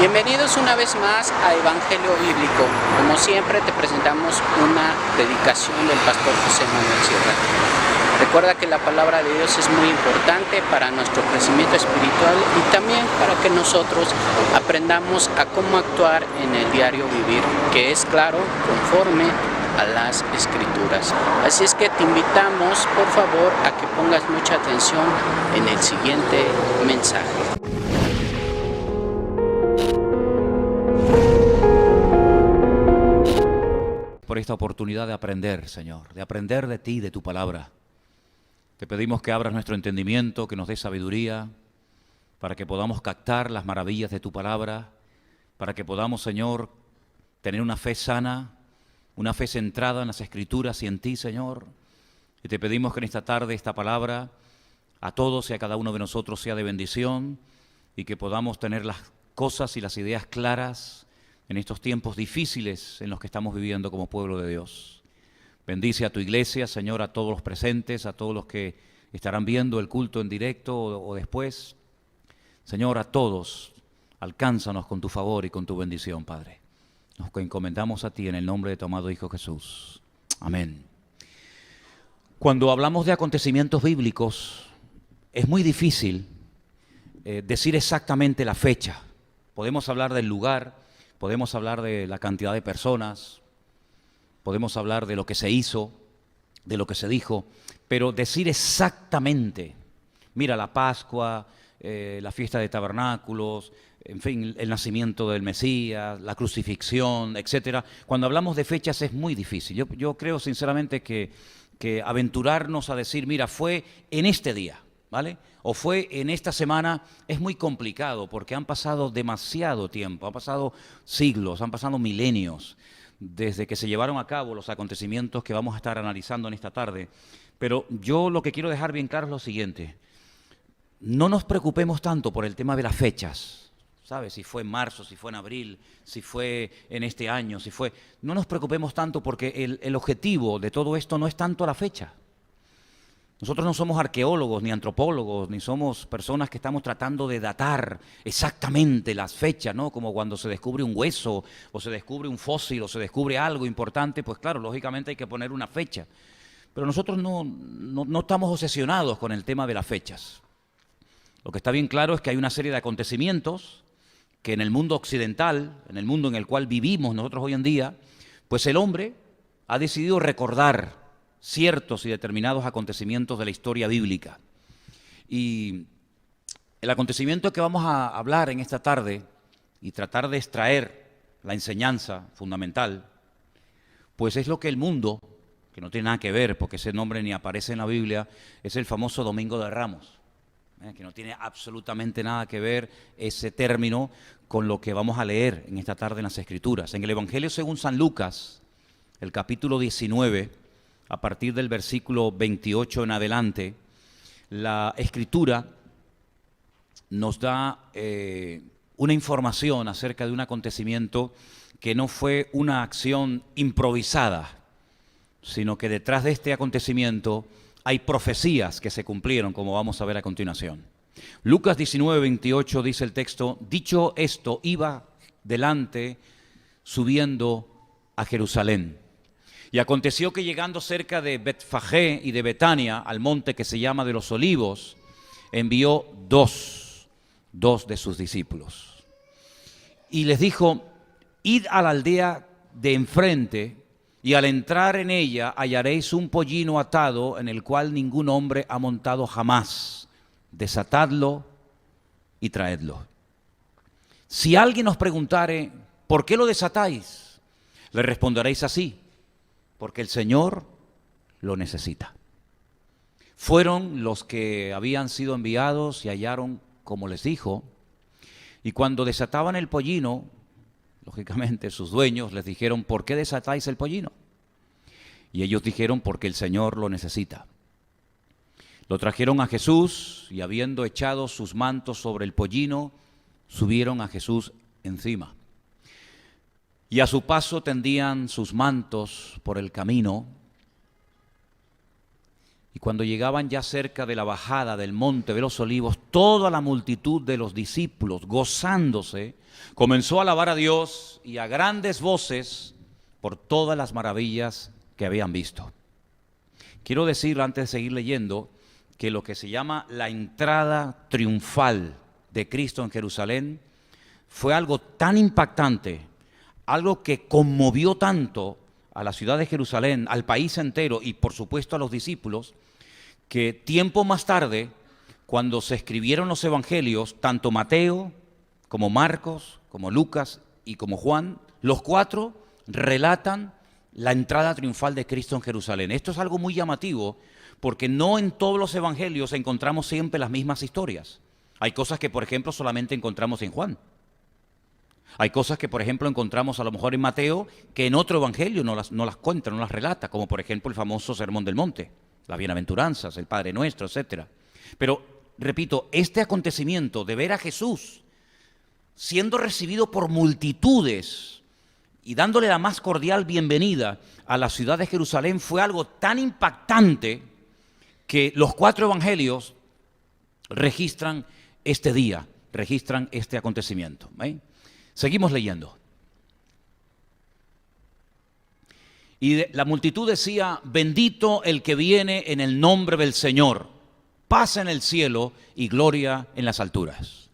Bienvenidos una vez más a Evangelio Bíblico. Como siempre te presentamos una predicación del pastor José Manuel Sierra. Recuerda que la palabra de Dios es muy importante para nuestro crecimiento espiritual y también para que nosotros aprendamos a cómo actuar en el diario vivir, que es claro, conforme a las Escrituras. Así es que te invitamos, por favor, a que pongas mucha atención en el siguiente mensaje. Por esta oportunidad de aprender, Señor, de aprender de ti, de tu palabra. Te pedimos que abras nuestro entendimiento, que nos des sabiduría, para que podamos captar las maravillas de tu palabra, para que podamos, Señor, tener una fe sana, una fe centrada en las Escrituras y en ti, Señor. Y te pedimos que en esta tarde esta palabra a todos y a cada uno de nosotros sea de bendición y que podamos tener las cosas y las ideas claras en estos tiempos difíciles en los que estamos viviendo como pueblo de Dios. Bendice a tu iglesia, Señor, a todos los presentes, a todos los que estarán viendo el culto en directo o después. Señor, a todos, alcánzanos con tu favor y con tu bendición, Padre. Nos encomendamos a ti en el nombre de tu amado Hijo Jesús. Amén. Cuando hablamos de acontecimientos bíblicos, es muy difícil decir exactamente la fecha. Podemos hablar del lugar, podemos hablar de la cantidad de personas, podemos hablar de lo que se hizo, de lo que se dijo, pero decir exactamente, mira, la Pascua, la fiesta de tabernáculos, en fin, el nacimiento del Mesías, la crucifixión, etcétera. Cuando hablamos de fechas es muy difícil. Yo creo sinceramente que aventurarnos a decir, mira, fue en este día, ¿vale? O fue en esta semana, es muy complicado porque han pasado demasiado tiempo, han pasado siglos, han pasado milenios desde que se llevaron a cabo los acontecimientos que vamos a estar analizando en esta tarde. Pero yo lo que quiero dejar bien claro es lo siguiente: no nos preocupemos tanto por el tema de las fechas, ¿sabes? Si fue en marzo, si fue en abril, si fue en este año, si fue... No nos preocupemos tanto porque el objetivo de todo esto no es tanto la fecha. Nosotros no somos arqueólogos, ni antropólogos, ni somos personas que estamos tratando de datar exactamente las fechas, ¿no? Como cuando se descubre un hueso, o se descubre un fósil, o se descubre algo importante, pues claro, lógicamente hay que poner una fecha. Pero nosotros no estamos obsesionados con el tema de las fechas. Lo que está bien claro es que hay una serie de acontecimientos que en el mundo occidental, en el mundo en el cual vivimos nosotros hoy en día, pues el hombre ha decidido recordar ciertos y determinados acontecimientos de la historia bíblica. Y el acontecimiento que vamos a hablar en esta tarde y tratar de extraer la enseñanza fundamental, pues es lo que el mundo, que no tiene nada que ver porque ese nombre ni aparece en la Biblia, es el famoso Domingo de Ramos, que no tiene absolutamente nada que ver ese término con lo que vamos a leer en esta tarde en las Escrituras. En el Evangelio según San Lucas, el capítulo 19, a partir del versículo 28 en adelante, la Escritura nos da una información acerca de un acontecimiento que no fue una acción improvisada, sino que detrás de este acontecimiento hay profecías que se cumplieron, como vamos a ver a continuación. Lucas 19, 28 dice el texto: dicho esto, iba delante subiendo a Jerusalén. Y aconteció que llegando cerca de Betfagé y de Betania, al monte que se llama de los Olivos, envió dos de sus discípulos. Y les dijo: id a la aldea de enfrente, y al entrar en ella hallaréis un pollino atado en el cual ningún hombre ha montado jamás. Desatadlo y traedlo. Si alguien os preguntare, ¿por qué lo desatáis?, le responderéis así: porque el Señor lo necesita. Fueron los que habían sido enviados y hallaron como les dijo, y cuando desataban el pollino, lógicamente sus dueños les dijeron: ¿por qué desatáis el pollino? Y ellos dijeron: porque el Señor lo necesita. Lo trajeron a Jesús y habiendo echado sus mantos sobre el pollino, subieron a Jesús encima. Y a su paso tendían sus mantos por el camino. Y cuando llegaban ya cerca de la bajada del monte de los olivos, toda la multitud de los discípulos, gozándose, comenzó a alabar a Dios y a grandes voces por todas las maravillas que habían visto. Quiero decir, antes de seguir leyendo, que lo que se llama la entrada triunfal de Cristo en Jerusalén fue algo tan impactante, algo que conmovió tanto a la ciudad de Jerusalén, al país entero y por supuesto a los discípulos, que tiempo más tarde, cuando se escribieron los evangelios, tanto Mateo como Marcos, como Lucas y como Juan, los cuatro relatan la entrada triunfal de Cristo en Jerusalén. Esto es algo muy llamativo porque no en todos los evangelios encontramos siempre las mismas historias. Hay cosas que, por ejemplo, solamente encontramos en Juan. Hay cosas que, por ejemplo, encontramos a lo mejor en Mateo que en otro evangelio no las cuenta, no las relata, como por ejemplo el famoso Sermón del Monte, las bienaventuranzas, el Padre Nuestro, etc. Pero, repito, este acontecimiento de ver a Jesús siendo recibido por multitudes y dándole la más cordial bienvenida a la ciudad de Jerusalén fue algo tan impactante que los cuatro evangelios registran este día, registran este acontecimiento. Seguimos leyendo. Y la multitud decía: bendito el que viene en el nombre del Señor, paz en el cielo y gloria en las alturas.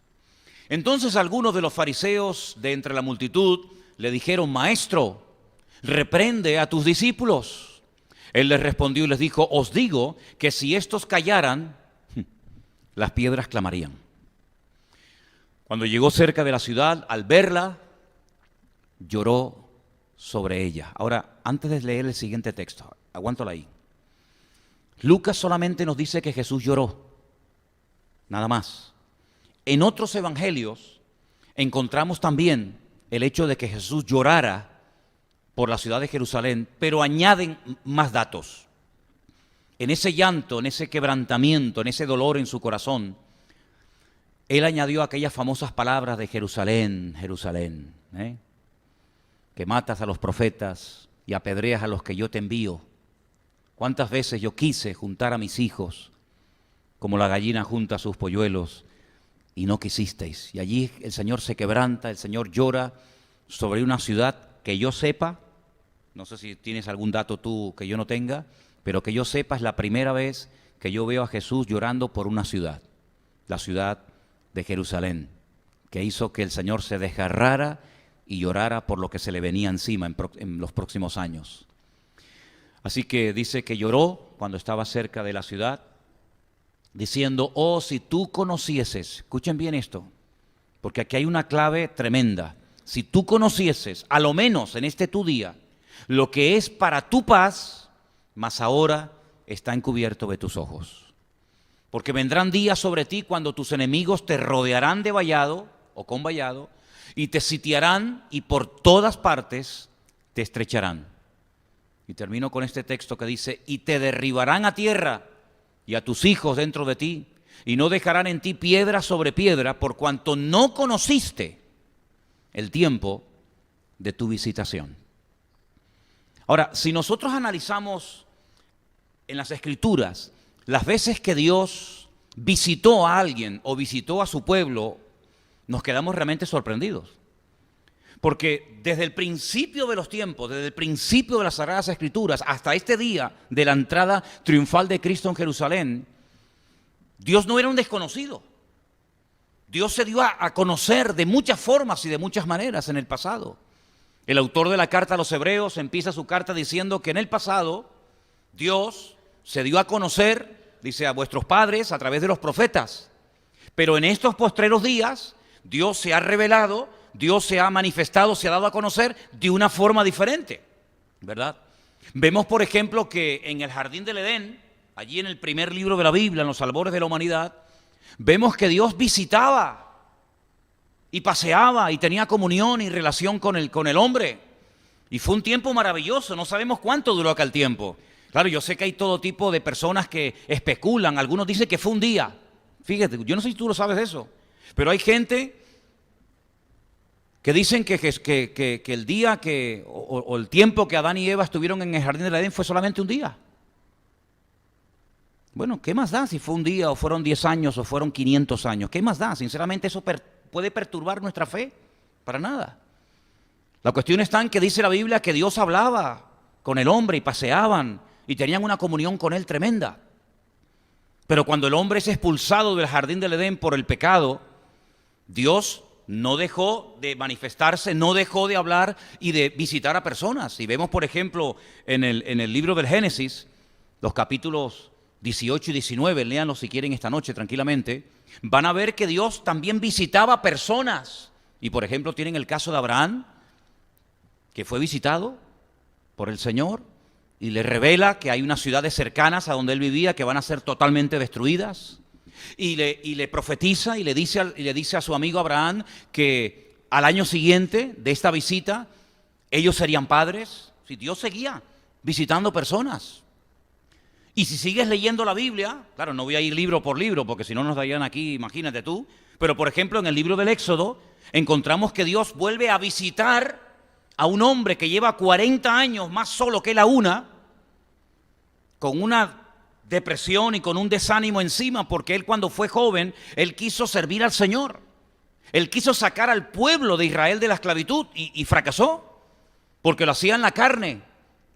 Entonces algunos de los fariseos de entre la multitud le dijeron: Maestro, reprende a tus discípulos. Él les respondió y les dijo: os digo que si estos callaran, las piedras clamarían. Cuando llegó cerca de la ciudad, al verla, lloró sobre ella. Ahora, antes de leer el siguiente texto, aguántalo ahí. Lucas solamente nos dice que Jesús lloró, nada más. En otros evangelios encontramos también el hecho de que Jesús llorara por la ciudad de Jerusalén, pero añaden más datos. En ese llanto, en ese quebrantamiento, en ese dolor en su corazón, Él añadió aquellas famosas palabras de Jerusalén, Jerusalén, que matas a los profetas y apedreas a los que yo te envío. ¿Cuántas veces yo quise juntar a mis hijos como la gallina junta a sus polluelos y no quisisteis? Y allí el Señor se quebranta, el Señor llora sobre una ciudad que yo sepa, no sé si tienes algún dato tú que yo no tenga, pero que yo sepa es la primera vez que yo veo a Jesús llorando por una ciudad, la ciudad de Jerusalén, que hizo que el Señor se desgarrara y llorara por lo que se le venía encima en los próximos años. Así que dice que lloró cuando estaba cerca de la ciudad, diciendo: oh, si tú conocieses, escuchen bien esto, porque aquí hay una clave tremenda, si tú conocieses, a lo menos en este tu día, lo que es para tu paz, mas ahora está encubierto de tus ojos. Porque vendrán días sobre ti cuando tus enemigos te rodearán de vallado o con vallado, y te sitiarán y por todas partes te estrecharán. Y termino con este texto que dice: y te derribarán a tierra y a tus hijos dentro de ti, y no dejarán en ti piedra sobre piedra, por cuanto no conociste el tiempo de tu visitación. Ahora, si nosotros analizamos en las Escrituras las veces que Dios visitó a alguien o visitó a su pueblo, nos quedamos realmente sorprendidos. Porque desde el principio de los tiempos, desde el principio de las Sagradas Escrituras, hasta este día de la entrada triunfal de Cristo en Jerusalén, Dios no era un desconocido. Dios se dio a conocer de muchas formas y de muchas maneras en el pasado. El autor de la carta a los Hebreos empieza su carta diciendo que en el pasado Dios se dio a conocer, dice, a vuestros padres a través de los profetas. Pero en estos postreros días Dios se ha revelado, Dios se ha manifestado, se ha dado a conocer de una forma diferente, ¿verdad? Vemos, por ejemplo, que en el jardín del Edén, allí en el primer libro de la Biblia, en los albores de la humanidad, vemos que Dios visitaba y paseaba y tenía comunión y relación con el hombre. Y fue un tiempo maravilloso, no sabemos cuánto duró aquel tiempo. Claro, yo sé que hay todo tipo de personas que especulan, algunos dicen que fue un día. Fíjate, yo no sé si tú lo sabes eso, pero hay gente que dicen que el día o el tiempo que Adán y Eva estuvieron en el jardín del Edén fue solamente un día. Bueno, ¿qué más da si fue un día o fueron 10 años o fueron 500 años? ¿Qué más da? Sinceramente, ¿eso puede perturbar nuestra fe? Para nada. La cuestión está en que dice la Biblia que Dios hablaba con el hombre y paseaban y tenían una comunión con él tremenda. Pero cuando el hombre es expulsado del jardín del Edén por el pecado, Dios no dejó de manifestarse, no dejó de hablar y de visitar a personas. Si vemos, por ejemplo, en el libro del Génesis, los capítulos 18 y 19, léanlos si quieren esta noche tranquilamente, van a ver que Dios también visitaba personas. Y por ejemplo tienen el caso de Abraham, que fue visitado por el Señor y le revela que hay unas ciudades cercanas a donde él vivía que van a ser totalmente destruidas. Y le profetiza y le dice a su amigo Abraham que al año siguiente de esta visita ellos serían padres. Si Dios seguía visitando personas. Y si sigues leyendo la Biblia, claro, no voy a ir libro por libro porque si no nos darían aquí, imagínate tú, pero por ejemplo en el libro del Éxodo encontramos que Dios vuelve a visitar a un hombre que lleva 40 años más solo que la una, con una depresión y con un desánimo encima, porque él cuando fue joven, él quiso servir al Señor. Él quiso sacar al pueblo de Israel de la esclavitud y fracasó, porque lo hacía en la carne.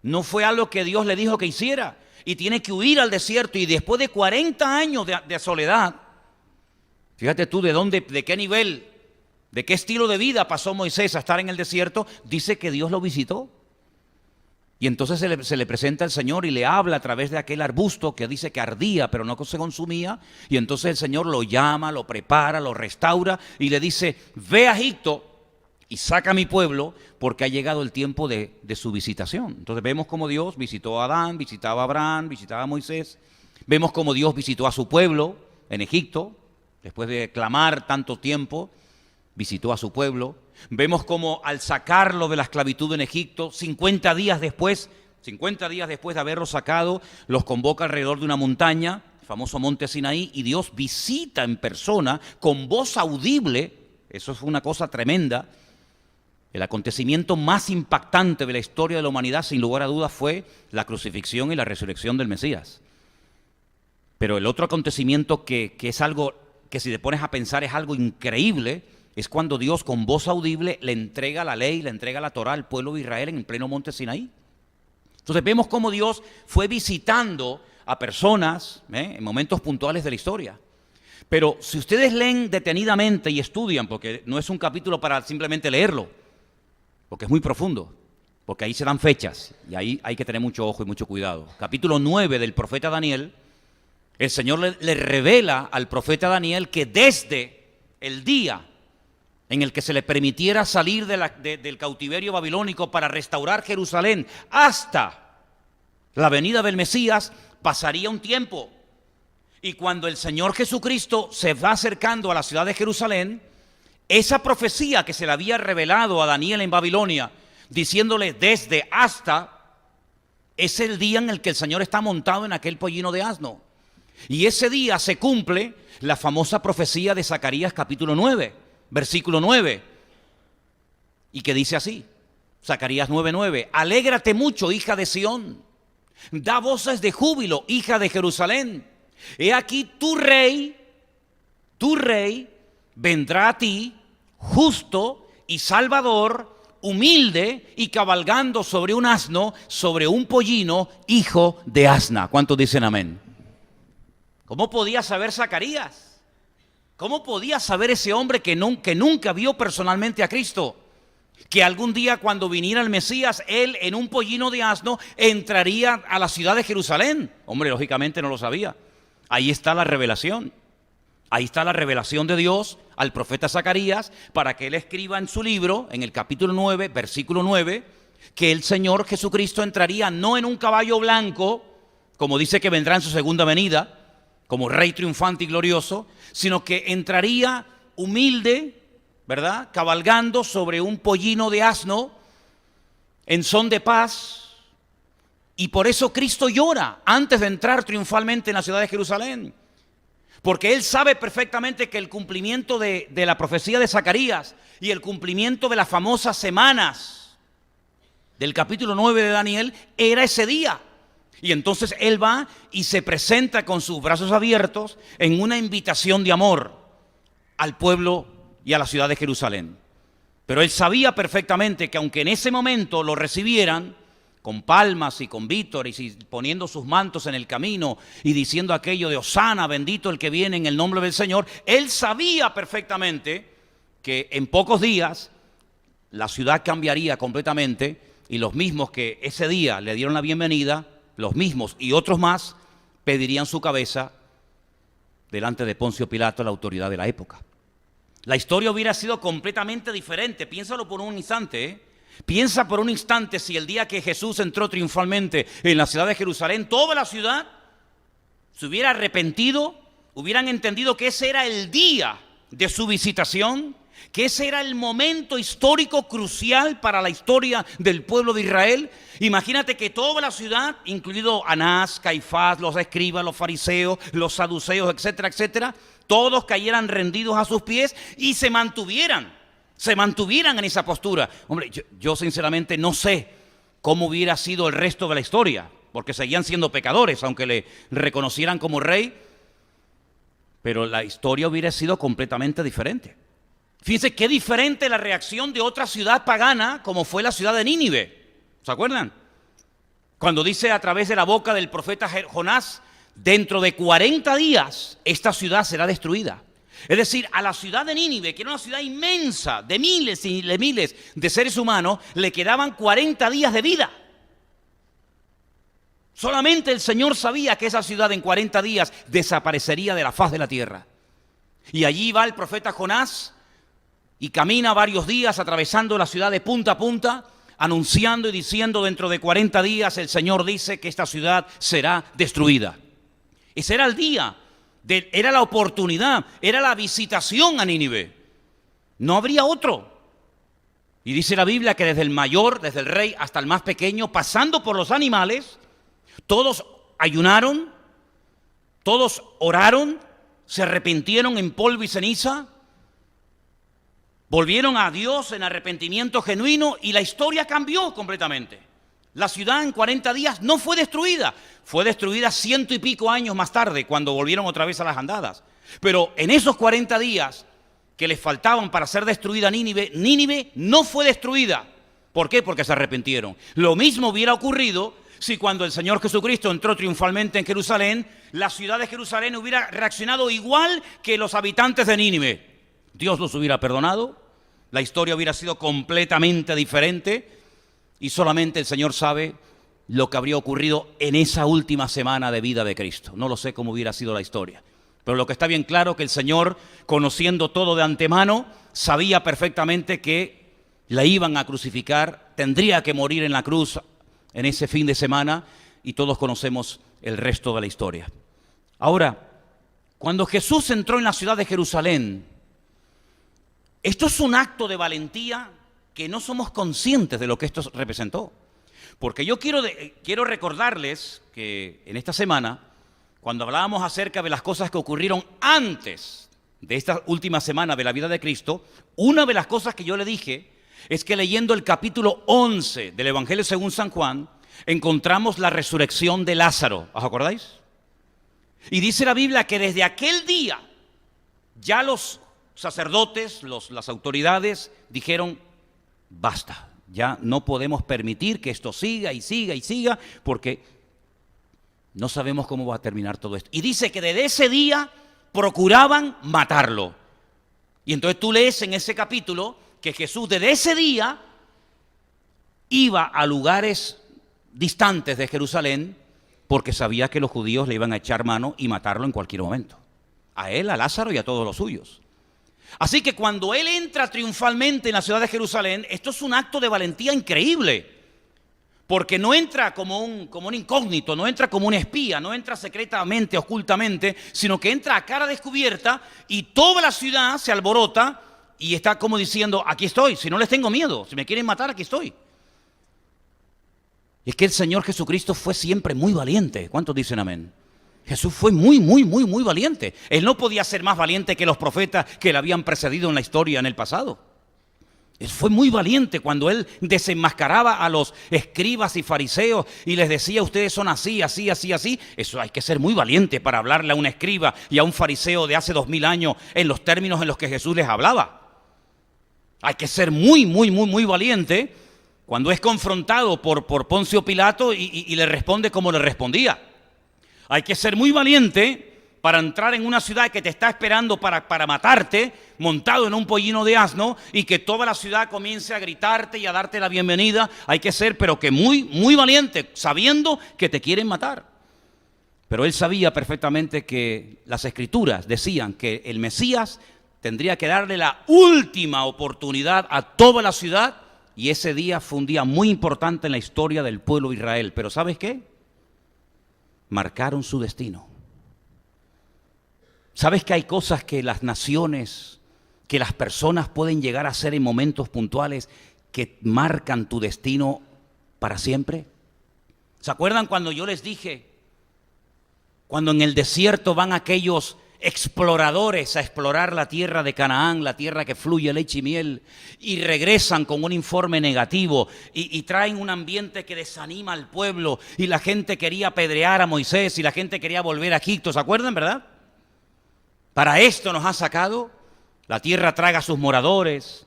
No fue algo que Dios le dijo que hiciera. Y tiene que huir al desierto y después de 40 años de soledad, fíjate tú de qué nivel, de qué estilo de vida pasó Moisés a estar en el desierto, dice que Dios lo visitó. Y entonces se le presenta al Señor y le habla a través de aquel arbusto que dice que ardía pero no se consumía. Y entonces el Señor lo llama, lo prepara, lo restaura y le dice, ve a Egipto y saca a mi pueblo porque ha llegado el tiempo de su visitación. Entonces vemos cómo Dios visitó a Adán, visitaba a Abraham, visitaba a Moisés. Vemos cómo Dios visitó a su pueblo en Egipto, después de clamar tanto tiempo, visitó a su pueblo. Vemos cómo al sacarlo de la esclavitud en Egipto, 50 días después de haberlo sacado, los convoca alrededor de una montaña, el famoso monte Sinaí, y Dios visita en persona, con voz audible. Eso fue una cosa tremenda. El acontecimiento más impactante de la historia de la humanidad, sin lugar a dudas, fue la crucifixión y la resurrección del Mesías. Pero el otro acontecimiento que es algo que si te pones a pensar es algo increíble, es cuando Dios con voz audible le entrega la ley, le entrega la Torá al pueblo de Israel en el pleno monte Sinaí. Entonces vemos cómo Dios fue visitando a personas en momentos puntuales de la historia. Pero si ustedes leen detenidamente y estudian, porque no es un capítulo para simplemente leerlo, porque es muy profundo, porque ahí se dan fechas y ahí hay que tener mucho ojo y mucho cuidado. Capítulo 9 del profeta Daniel, el Señor le revela al profeta Daniel que desde el día en el que se le permitiera salir del cautiverio babilónico para restaurar Jerusalén hasta la venida del Mesías, pasaría un tiempo. Y cuando el Señor Jesucristo se va acercando a la ciudad de Jerusalén, esa profecía que se le había revelado a Daniel en Babilonia, diciéndole desde hasta, es el día en el que el Señor está montado en aquel pollino de asno. Y ese día se cumple la famosa profecía de Zacarías capítulo 9. Versículo 9, y que dice así, Zacarías 9:9, alégrate mucho, hija de Sión, da voces de júbilo, hija de Jerusalén, he aquí tu rey vendrá a ti, justo y salvador, humilde y cabalgando sobre un asno, sobre un pollino, hijo de asna. ¿Cuántos dicen amén? ¿Cómo podía saber Zacarías? ¿Cómo podía saber ese hombre que nunca vio personalmente a Cristo? Que algún día cuando viniera el Mesías, él en un pollino de asno entraría a la ciudad de Jerusalén. Hombre, lógicamente no lo sabía. Ahí está la revelación. Ahí está la revelación de Dios al profeta Zacarías para que él escriba en su libro, en el capítulo 9, versículo 9, que el Señor Jesucristo entraría no en un caballo blanco, como dice que vendrá en su segunda venida, como rey triunfante y glorioso, sino que entraría humilde, ¿verdad?, cabalgando sobre un pollino de asno, en son de paz. Y por eso Cristo llora antes de entrar triunfalmente en la ciudad de Jerusalén, porque Él sabe perfectamente que el cumplimiento de la profecía de Zacarías y el cumplimiento de las famosas semanas del capítulo 9 de Daniel era ese día. Y entonces él va y se presenta con sus brazos abiertos en una invitación de amor al pueblo y a la ciudad de Jerusalén. Pero él sabía perfectamente que aunque en ese momento lo recibieran con palmas y con vítores y poniendo sus mantos en el camino y diciendo aquello de Hosana, bendito el que viene en el nombre del Señor, él sabía perfectamente que en pocos días la ciudad cambiaría completamente y los mismos que ese día le dieron la bienvenida, los mismos y otros más, pedirían su cabeza delante de Poncio Pilato, la autoridad de la época. La historia hubiera sido completamente diferente. Piénsalo por un instante, ¿eh? Piensa por un instante si el día que Jesús entró triunfalmente en la ciudad de Jerusalén, toda la ciudad se hubiera arrepentido, hubieran entendido que ese era el día de su visitación, que ese era el momento histórico crucial para la historia del pueblo de Israel. Imagínate que toda la ciudad, incluido Anás, Caifás, los escribas, los fariseos, los saduceos, etcétera, etcétera, todos cayeran rendidos a sus pies y se mantuvieran en esa postura. Hombre, yo sinceramente no sé cómo hubiera sido el resto de la historia, porque seguían siendo pecadores, aunque le reconocieran como rey, pero la historia hubiera sido completamente diferente. Fíjense qué diferente la reacción de otra ciudad pagana, como fue la ciudad de Nínive. ¿Se acuerdan? Cuando dice a través de la boca del profeta Jonás, dentro de 40 días esta ciudad será destruida. Es decir, a la ciudad de Nínive, que era una ciudad inmensa, de miles y de miles de seres humanos, le quedaban 40 días de vida. Solamente el Señor sabía que esa ciudad en 40 días desaparecería de la faz de la tierra. Y allí va el profeta Jonás y camina varios días atravesando la ciudad de punta a punta, anunciando y diciendo: dentro de 40 días el Señor dice que esta ciudad será destruida. Ese era el día, era la oportunidad, era la visitación a Nínive. No habría otro. Y dice la Biblia que desde el mayor, desde el rey hasta el más pequeño, pasando por los animales, todos ayunaron, todos oraron, se arrepintieron en polvo y ceniza, volvieron a Dios en arrepentimiento genuino y la historia cambió completamente. La ciudad en 40 días no fue destruida 100 y pico años más tarde, cuando volvieron otra vez a las andadas. Pero en esos 40 días que les faltaban para ser destruida Nínive, Nínive no fue destruida. ¿Por qué? Porque se arrepintieron. Lo mismo hubiera ocurrido si cuando el Señor Jesucristo entró triunfalmente en Jerusalén, la ciudad de Jerusalén hubiera reaccionado igual que los habitantes de Nínive. Dios los hubiera perdonado, la historia hubiera sido completamente diferente y solamente el Señor sabe lo que habría ocurrido en esa última semana de vida de Cristo. No lo sé cómo hubiera sido la historia, pero lo que está bien claro que el Señor, conociendo todo de antemano, sabía perfectamente que la iban a crucificar, tendría que morir en la cruz en ese fin de semana y todos conocemos el resto de la historia. Ahora, cuando Jesús entró en la ciudad de Jerusalén, esto es un acto de valentía que no somos conscientes de lo que esto representó. Porque yo quiero recordarles que en esta semana, cuando hablábamos acerca de las cosas que ocurrieron antes de esta última semana de la vida de Cristo, una de las cosas que yo le dije es que leyendo el capítulo 11 del Evangelio según San Juan, encontramos la resurrección de Lázaro. ¿Os acordáis? Y dice la Biblia que desde aquel día ya los sacerdotes, las autoridades dijeron: basta, ya no podemos permitir que esto siga y siga y siga, porque no sabemos cómo va a terminar todo esto. Y dice que desde ese día procuraban matarlo. Y entonces tú lees en ese capítulo que Jesús desde ese día iba a lugares distantes de Jerusalén porque sabía que los judíos le iban a echar mano y matarlo en cualquier momento. A él, a Lázaro y a todos los suyos. Así que cuando él entra triunfalmente en la ciudad de Jerusalén, esto es un acto de valentía increíble, porque no entra como un incógnito, no entra como un espía, no entra secretamente, ocultamente, sino que entra a cara descubierta y toda la ciudad se alborota y está como diciendo: aquí estoy, si no les tengo miedo, si me quieren matar, aquí estoy. Y es que el Señor Jesucristo fue siempre muy valiente. ¿Cuántos dicen amén? Jesús fue muy valiente. Él no podía ser más valiente que los profetas que le habían precedido en la historia en el pasado. Él fue muy valiente cuando él desenmascaraba a los escribas y fariseos y les decía, ustedes son así, así, así, así. Eso hay que ser muy valiente para hablarle a un escriba y a un fariseo de hace 2000 años en los términos en los que Jesús les hablaba. Hay que ser muy, muy, muy, muy valiente cuando es confrontado por Poncio Pilato y le responde como le respondía. Hay que ser muy valiente para entrar en una ciudad que te está esperando para matarte, montado en un pollino de asno, y que toda la ciudad comience a gritarte y a darte la bienvenida. Hay que ser, pero que muy, muy valiente, sabiendo que te quieren matar. Pero él sabía perfectamente que las Escrituras decían que el Mesías tendría que darle la última oportunidad a toda la ciudad, y ese día fue un día muy importante en la historia del pueblo de Israel. Pero ¿sabes qué? Marcaron su destino. ¿Sabes que hay cosas que las naciones, que las personas pueden llegar a hacer en momentos puntuales que marcan tu destino para siempre? ¿Se acuerdan cuando yo les dije, cuando en el desierto van aquellos exploradores a explorar la tierra de Canaán, la tierra que fluye leche y miel, y regresan con un informe negativo y traen un ambiente que desanima al pueblo, y la gente quería apedrear a Moisés y la gente quería volver a Egipto? ¿Se acuerdan, verdad? Para esto nos ha sacado, la tierra traga a sus moradores,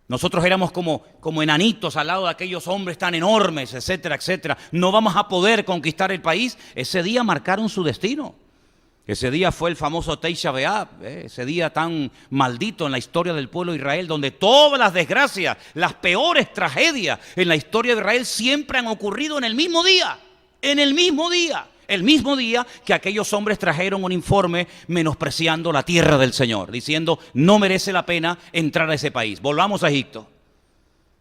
nosotros éramos como enanitos al lado de aquellos hombres tan enormes, etcétera, etcétera. No vamos a poder conquistar el país. Ese día marcaron su destino. Ese día fue el famoso Tisha B'Av, ese día tan maldito en la historia del pueblo de Israel, donde todas las desgracias, las peores tragedias en la historia de Israel siempre han ocurrido en el mismo día, el mismo día que aquellos hombres trajeron un informe menospreciando la tierra del Señor, diciendo no merece la pena entrar a ese país, volvamos a Egipto.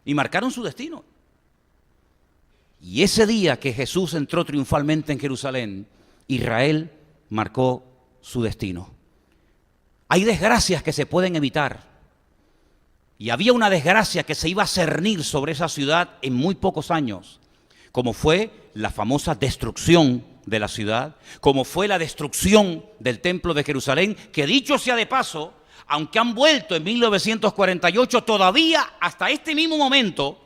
Y marcaron su destino. Y ese día que Jesús entró triunfalmente en Jerusalén, Israel marcó su destino. Hay desgracias que se pueden evitar. Y había una desgracia que se iba a cernir sobre esa ciudad en muy pocos años, como fue la famosa destrucción de la ciudad, como fue la destrucción del templo de Jerusalén, que dicho sea de paso, aunque han vuelto en 1948, todavía hasta este mismo momento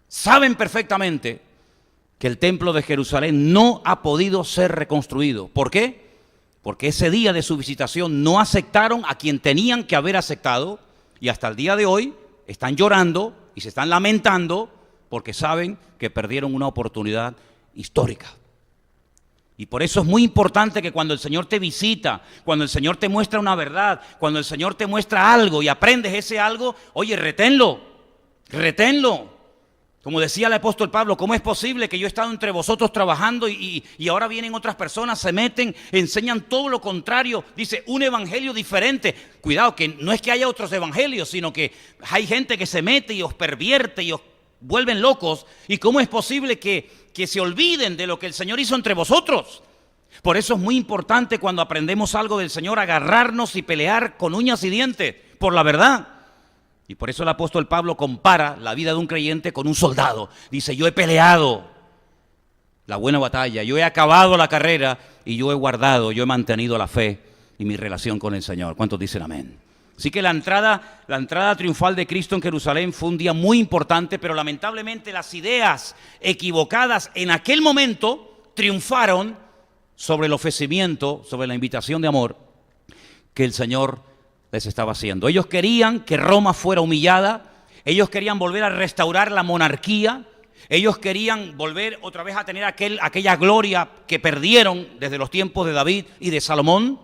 saben perfectamente que el templo de Jerusalén no ha podido ser reconstruido. ¿Por qué? Porque ese día de su visitación no aceptaron a quien tenían que haber aceptado, y hasta el día de hoy están llorando y se están lamentando porque saben que perdieron una oportunidad histórica. Y por eso es muy importante que cuando el Señor te visita, cuando el Señor te muestra una verdad, cuando el Señor te muestra algo y aprendes ese algo, oye, reténlo. Como decía el apóstol Pablo, ¿cómo es posible que yo he estado entre vosotros trabajando y ahora vienen otras personas, se meten, enseñan todo lo contrario? Dice, un evangelio diferente. Cuidado, que no es que haya otros evangelios, sino que hay gente que se mete y os pervierte y os vuelven locos. ¿Y cómo es posible que se olviden de lo que el Señor hizo entre vosotros? Por eso es muy importante cuando aprendemos algo del Señor agarrarnos y pelear con uñas y dientes por la verdad. Y por eso el apóstol Pablo compara la vida de un creyente con un soldado. Dice, yo he peleado la buena batalla, yo he acabado la carrera y yo he mantenido la fe y mi relación con el Señor. ¿Cuántos dicen amén? Así que la entrada triunfal de Cristo en Jerusalén fue un día muy importante, pero lamentablemente las ideas equivocadas en aquel momento triunfaron sobre el ofrecimiento, sobre la invitación de amor que el Señor les estaba haciendo. Ellos querían que Roma fuera humillada, ellos querían volver a restaurar la monarquía, ellos querían volver otra vez a tener aquella gloria que perdieron desde los tiempos de David y de Salomón,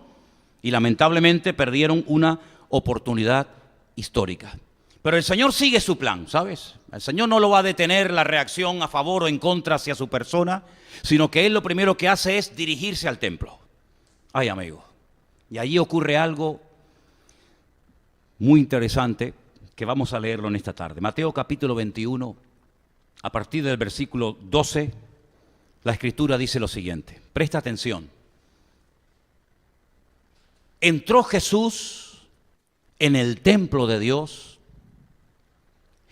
y lamentablemente perdieron una oportunidad histórica. Pero el Señor sigue su plan, ¿sabes? El Señor no lo va a detener la reacción a favor o en contra hacia su persona, sino que Él lo primero que hace es dirigirse al templo. Ay, amigo. Y allí ocurre algo muy interesante que vamos a leerlo en esta tarde. Mateo capítulo 21, a partir del versículo 12, la Escritura dice lo siguiente. Presta atención. Entró Jesús en el templo de Dios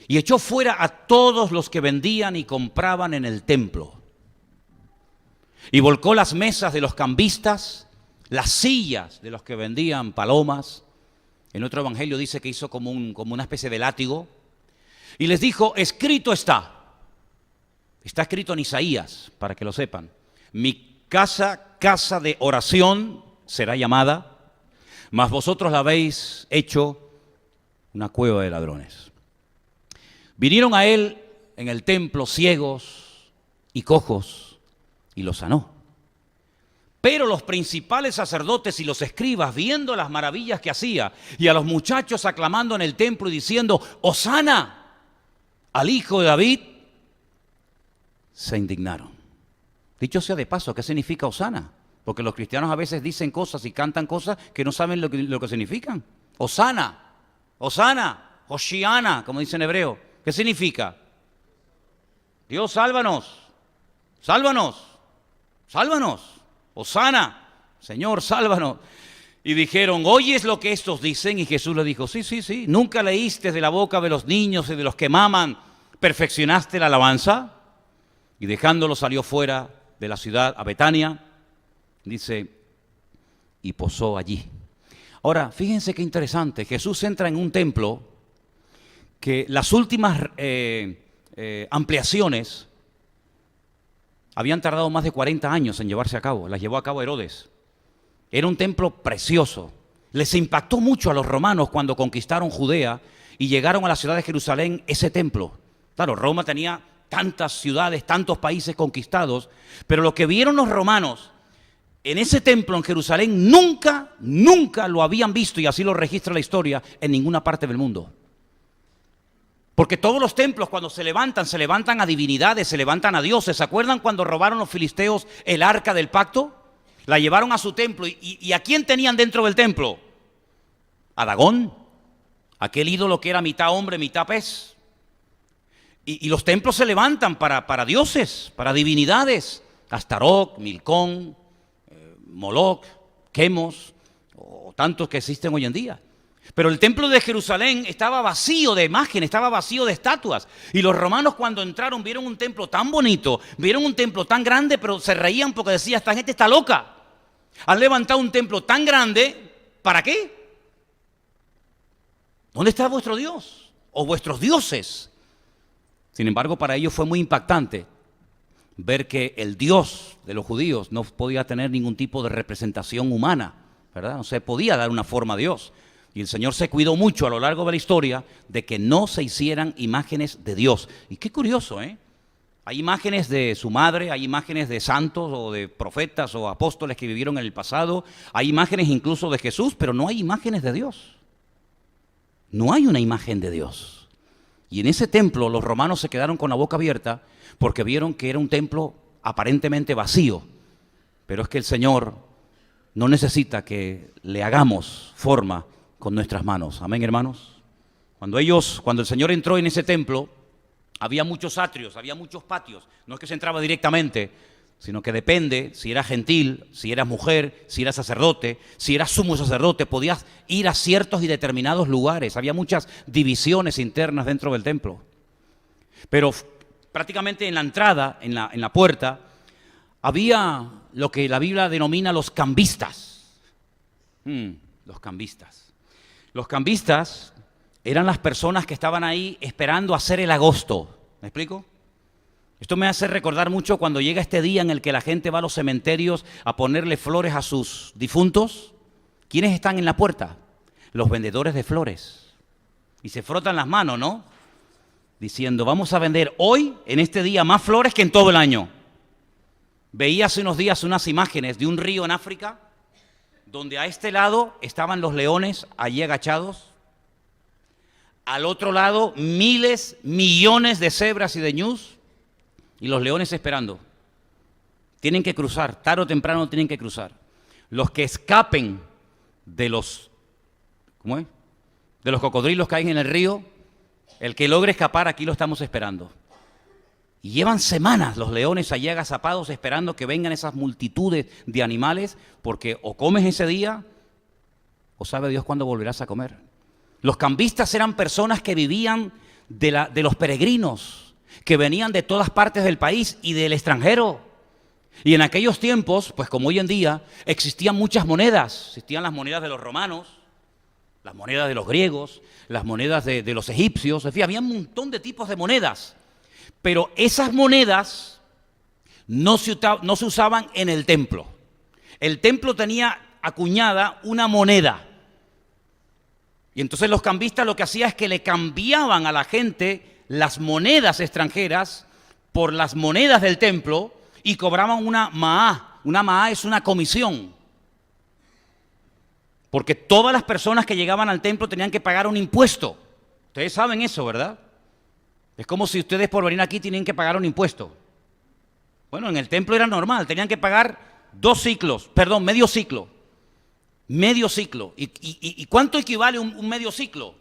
y echó fuera a todos los que vendían y compraban en el templo. Y volcó las mesas de los cambistas, las sillas de los que vendían palomas. En otro evangelio dice que hizo como una especie de látigo. Y les dijo, escrito está. Está escrito en Isaías, para que lo sepan. Mi casa, casa de oración será llamada, mas vosotros la habéis hecho una cueva de ladrones. Vinieron a él en el templo ciegos y cojos y los sanó. Pero los principales sacerdotes y los escribas, viendo las maravillas que hacía, y a los muchachos aclamando en el templo y diciendo, Hosana al Hijo de David, se indignaron. Dicho sea de paso, ¿qué significa Hosana? Porque los cristianos a veces dicen cosas y cantan cosas que no saben lo que significan. Hosana, Hosana, Hoshiana, como dice en hebreo. ¿Qué significa? Dios, sálvanos, sálvanos, sálvanos. Hosana, Señor, sálvanos. Y dijeron, ¿oyes lo que estos dicen? Y Jesús le dijo, sí, sí, sí. ¿Nunca leíste de la boca de los niños y de los que maman, perfeccionaste la alabanza? Y dejándolo salió fuera de la ciudad a Betania, dice, y posó allí. Ahora, fíjense qué interesante, Jesús entra en un templo que las últimas ampliaciones habían tardado más de 40 años en llevarse a cabo, las llevó a cabo Herodes. Era un templo precioso. Les impactó mucho a los romanos cuando conquistaron Judea y llegaron a la ciudad de Jerusalén ese templo. Claro, Roma tenía tantas ciudades, tantos países conquistados, pero lo que vieron los romanos en ese templo en Jerusalén nunca lo habían visto, y así lo registra la historia, en ninguna parte del mundo. Porque todos los templos cuando se levantan a divinidades, se levantan a dioses. ¿Se acuerdan cuando robaron los filisteos el arca del pacto? La llevaron a su templo. ¿Y a quién tenían dentro del templo? A Dagón, aquel ídolo que era mitad hombre, mitad pez. Y los templos se levantan para dioses, para divinidades. Astarot, Milcón, Moloc, Quemos, o tantos que existen hoy en día. Pero el templo de Jerusalén estaba vacío de imágenes, estaba vacío de estatuas. Y los romanos cuando entraron vieron un templo tan bonito, vieron un templo tan grande, pero se reían porque decían, esta gente está loca. Han levantado un templo tan grande, ¿para qué? ¿Dónde está vuestro Dios? O vuestros dioses. Sin embargo, para ellos fue muy impactante ver que el Dios de los judíos no podía tener ningún tipo de representación humana, ¿verdad? No se podía dar una forma a Dios. Y el Señor se cuidó mucho a lo largo de la historia de que no se hicieran imágenes de Dios. Y qué curioso, ¿eh? Hay imágenes de su madre, hay imágenes de santos o de profetas o apóstoles que vivieron en el pasado, hay imágenes incluso de Jesús, pero no hay imágenes de Dios. No hay una imagen de Dios. Y en ese templo los romanos se quedaron con la boca abierta porque vieron que era un templo aparentemente vacío. Pero es que el Señor no necesita que le hagamos forma con nuestras manos. Amén, hermanos. Cuando el Señor entró en ese templo, había muchos atrios, había muchos patios. No es que se entraba directamente, sino que depende si eras gentil, si eras mujer, si eras sacerdote, si eras sumo sacerdote, podías ir a ciertos y determinados lugares. Había muchas divisiones internas dentro del templo. Pero prácticamente en la entrada, en la puerta, había lo que la Biblia denomina los cambistas. Los cambistas. Los cambistas eran las personas que estaban ahí esperando hacer el agosto. ¿Me explico? Esto me hace recordar mucho cuando llega este día en el que la gente va a los cementerios a ponerle flores a sus difuntos. ¿Quiénes están en la puerta? Los vendedores de flores. Y se frotan las manos, ¿no? Diciendo, vamos a vender hoy, en este día, más flores que en todo el año. Veía hace unos días unas imágenes de un río en África, donde a este lado estaban los leones allí agachados, al otro lado miles, millones de cebras y de ñus, y los leones esperando. Tienen que cruzar, tarde o temprano tienen que cruzar. Los que escapen de los, ¿cómo es? De los cocodrilos que hay en el río, el que logre escapar, aquí lo estamos esperando. Y llevan semanas los leones allí agazapados esperando que vengan esas multitudes de animales, porque o comes ese día, o sabe Dios cuándo volverás a comer. Los cambistas eran personas que vivían de los peregrinos, que venían de todas partes del país y del extranjero. Y en aquellos tiempos, pues como hoy en día, existían muchas monedas. Existían las monedas de los romanos, Las monedas de los griegos, las monedas de los egipcios, en fin, había un montón de tipos de monedas. Pero esas monedas no se usaban en el templo. El templo tenía acuñada una moneda. Y entonces los cambistas lo que hacían es que le cambiaban a la gente las monedas extranjeras por las monedas del templo y cobraban una maá. Una maá es una comisión. Porque todas las personas que llegaban al templo tenían que pagar un impuesto. Ustedes saben eso, ¿verdad? Es como si ustedes por venir aquí tienen que pagar un impuesto. Bueno, en el templo era normal, tenían que pagar medio ciclo. Medio ciclo. ¿Y cuánto equivale un medio ciclo?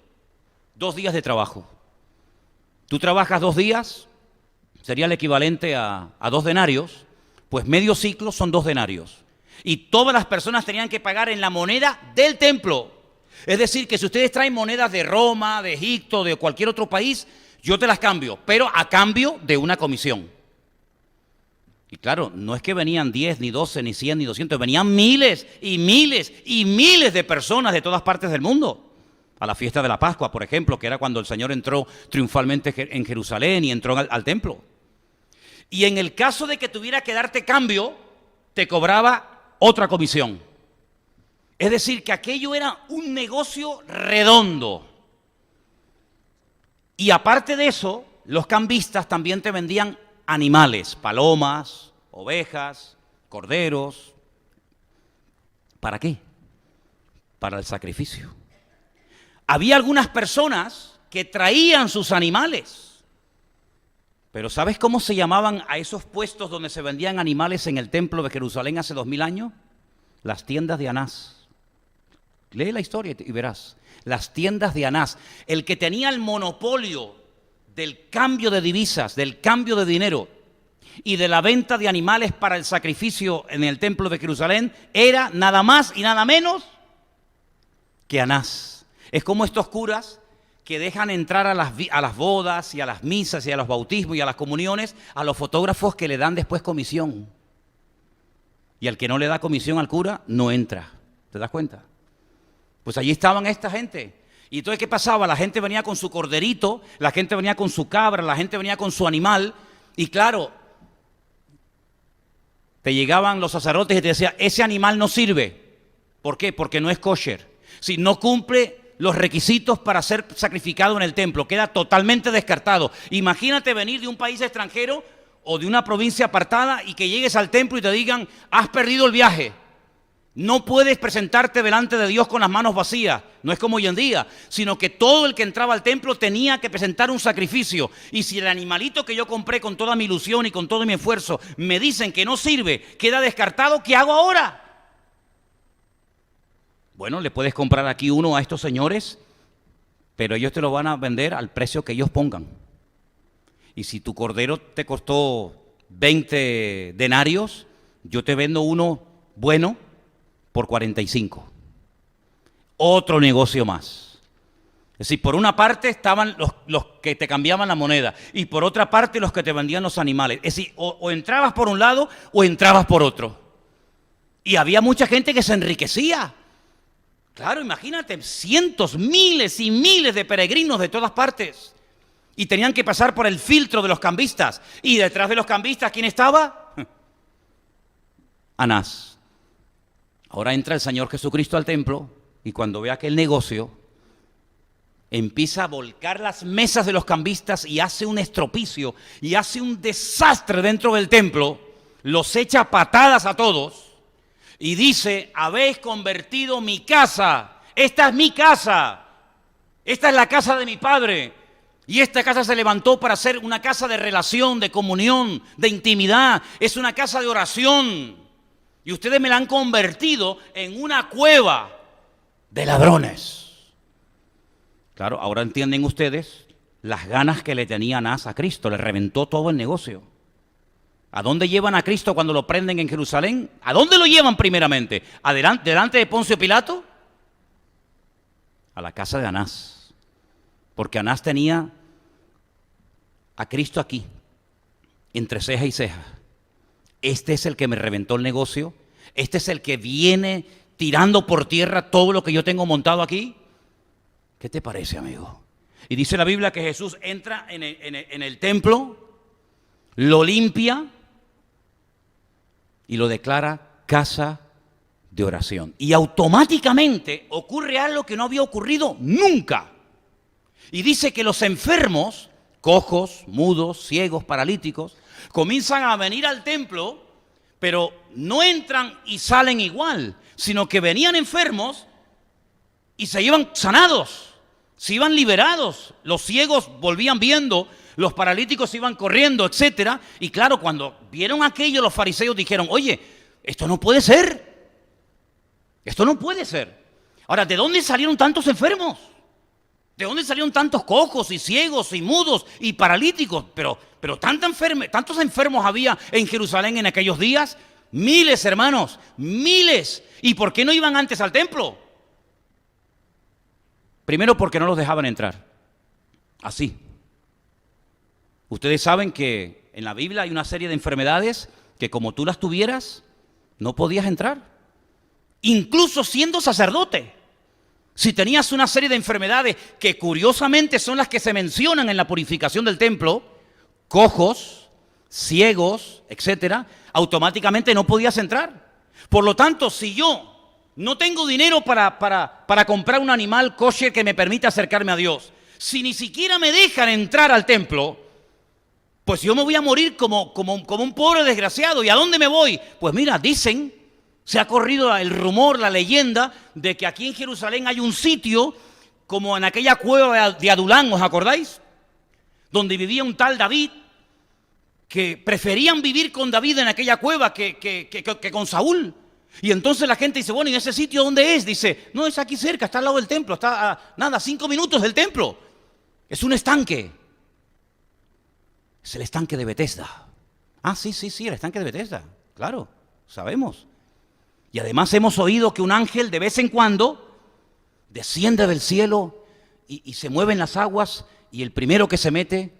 2 días de trabajo. Tú trabajas 2 días, sería el equivalente a 2 denarios, pues medio ciclo son 2 denarios. Y todas las personas tenían que pagar en la moneda del templo. Es decir, que si ustedes traen monedas de Roma, de Egipto, de cualquier otro país, yo te las cambio, pero a cambio de una comisión. Y claro, no es que venían 10, ni 12, ni 100, ni 200, venían miles y miles y miles de personas de todas partes del mundo. A la fiesta de la Pascua, por ejemplo, que era cuando el Señor entró triunfalmente en Jerusalén y entró al templo. Y en el caso de que tuviera que darte cambio, te cobraba otra comisión. Es decir, que aquello era un negocio redondo. Y aparte de eso, los cambistas también te vendían animales, palomas, ovejas, corderos. ¿Para qué? Para el sacrificio. Había algunas personas que traían sus animales. Pero ¿sabes cómo se llamaban a esos puestos donde se vendían animales en el templo de Jerusalén hace 2000 años? Las tiendas de Anás. Lee la historia y verás. Las tiendas de Anás. El que tenía el monopolio del cambio de divisas, del cambio de dinero y de la venta de animales para el sacrificio en el templo de Jerusalén era nada más y nada menos que Anás. Es como estos curas que dejan entrar a las bodas y a las misas y a los bautismos y a las comuniones a los fotógrafos que le dan después comisión. Y al que no le da comisión al cura, no entra. ¿Te das cuenta? Pues allí estaban esta gente. Y entonces, ¿qué pasaba? La gente venía con su corderito, la gente venía con su cabra, la gente venía con su animal. Y claro, te llegaban los sacerdotes y te decían, ese animal no sirve. ¿Por qué? Porque no es kosher. Si no cumple los requisitos para ser sacrificado en el templo, queda totalmente descartado. Imagínate venir de un país extranjero o de una provincia apartada y que llegues al templo y te digan, has perdido el viaje. No puedes presentarte delante de Dios con las manos vacías. No es como hoy en día, sino que todo el que entraba al templo tenía que presentar un sacrificio. Y si el animalito que yo compré con toda mi ilusión y con todo mi esfuerzo me dicen que no sirve, queda descartado, ¿qué hago ahora? Bueno, le puedes comprar aquí uno a estos señores, pero ellos te lo van a vender al precio que ellos pongan. Y si tu cordero te costó 20 denarios, yo te vendo uno bueno por 45. Otro negocio más. Es decir, por una parte estaban los que te cambiaban la moneda y por otra parte los que te vendían los animales. Es decir, o entrabas por un lado o entrabas por otro. Y había mucha gente que se enriquecía. Claro, imagínate, cientos, miles y miles de peregrinos de todas partes. Y tenían que pasar por el filtro de los cambistas. Y detrás de los cambistas, ¿quién estaba? Anás. Ahora entra el Señor Jesucristo al templo y cuando ve aquel negocio, empieza a volcar las mesas de los cambistas y hace un estropicio y hace un desastre dentro del templo. Los echa a patadas a todos. Y dice, habéis convertido mi casa, esta es mi casa, esta es la casa de mi padre. Y esta casa se levantó para ser una casa de relación, de comunión, de intimidad, es una casa de oración. Y ustedes me la han convertido en una cueva de ladrones. Claro, ahora entienden ustedes las ganas que le tenía Anás a Cristo, le reventó todo el negocio. ¿A dónde llevan a Cristo cuando lo prenden en Jerusalén? ¿A dónde lo llevan primeramente? ¿Delante de Poncio Pilato? A la casa de Anás. Porque Anás tenía a Cristo aquí, entre ceja y ceja. Este es el que me reventó el negocio. Este es el que viene tirando por tierra todo lo que yo tengo montado aquí. ¿Qué te parece, amigo? Y dice la Biblia que Jesús entra en el templo, lo limpia y lo declara casa de oración. Y automáticamente ocurre algo que no había ocurrido nunca. Y dice que los enfermos, cojos, mudos, ciegos, paralíticos, comienzan a venir al templo, pero no entran y salen igual, sino que venían enfermos y se iban sanados, se iban liberados. Los ciegos volvían viendo, los paralíticos iban corriendo, etcétera. Y claro, cuando vieron aquello, los fariseos dijeron: oye, esto no puede ser. Esto no puede ser. Ahora, ¿de dónde salieron tantos enfermos? ¿De dónde salieron tantos cojos y ciegos y mudos y paralíticos? Pero tantos enfermos había en Jerusalén en aquellos días. Miles, hermanos, miles. ¿Y por qué no iban antes al templo? Primero, porque no los dejaban entrar. Así. Ustedes saben que en la Biblia hay una serie de enfermedades que como tú las tuvieras, no podías entrar. Incluso siendo sacerdote. Si tenías una serie de enfermedades que curiosamente son las que se mencionan en la purificación del templo, cojos, ciegos, etcétera, automáticamente no podías entrar. Por lo tanto, si yo no tengo dinero para comprar un animal kosher que me permita acercarme a Dios, si ni siquiera me dejan entrar al templo, pues yo me voy a morir como un pobre desgraciado. ¿Y a dónde me voy? Pues mira, dicen, se ha corrido el rumor, la leyenda, de que aquí en Jerusalén hay un sitio, como en aquella cueva de Adulán, ¿os acordáis? Donde vivía un tal David, que preferían vivir con David en aquella cueva que con Saúl. Y entonces la gente dice: bueno, ¿y ese sitio dónde es? Dice: no, es aquí cerca, está al lado del templo, está a 5 minutos del templo. Es un estanque. Es el estanque de Betesda. Ah, sí, el estanque de Betesda. Claro, sabemos. Y además hemos oído que un ángel de vez en cuando desciende del cielo y se mueven las aguas, y el primero que se mete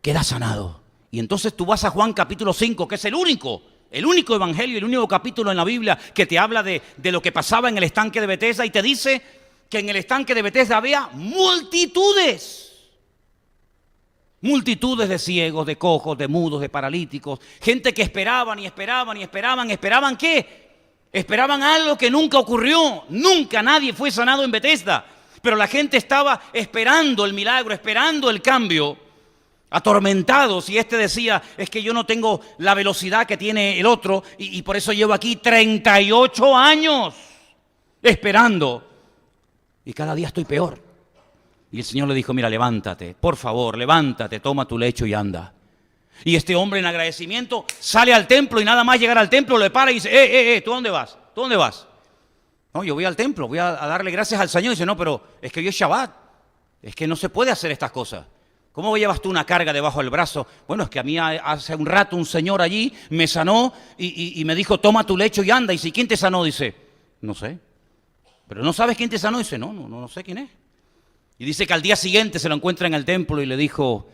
queda sanado. Y entonces tú vas a Juan capítulo 5, que es el único evangelio, el único capítulo en la Biblia que te habla de lo que pasaba en el estanque de Betesda, y te dice que en el estanque de Betesda había multitudes de ciegos, de cojos, de mudos, de paralíticos, gente que esperaban ¿qué? Esperaban algo que nunca ocurrió. Nunca nadie fue sanado en Betesda, pero la gente estaba esperando el milagro, esperando el cambio, atormentados. Y este decía: es que yo no tengo la velocidad que tiene el otro, y por eso llevo aquí 38 años esperando, y cada día estoy peor. Y el Señor le dijo: mira, levántate, por favor, levántate, toma tu lecho y anda. Y este hombre, en agradecimiento, sale al templo, y nada más llegar al templo le para y dice: ¿tú dónde vas? ¿Tú dónde vas? No, yo voy al templo, voy a darle gracias al Señor. Y dice: no, pero es que hoy es Shabbat, es que no se puede hacer estas cosas. ¿Cómo llevas tú una carga debajo del brazo? Bueno, es que a mí hace un rato un señor allí me sanó y me dijo: toma tu lecho y anda. Y si, ¿quién te sanó? Dice: no sé. ¿Pero no sabes quién te sanó? Dice: no sé quién es. Y dice que al día siguiente se lo encuentra en el templo y le dijo: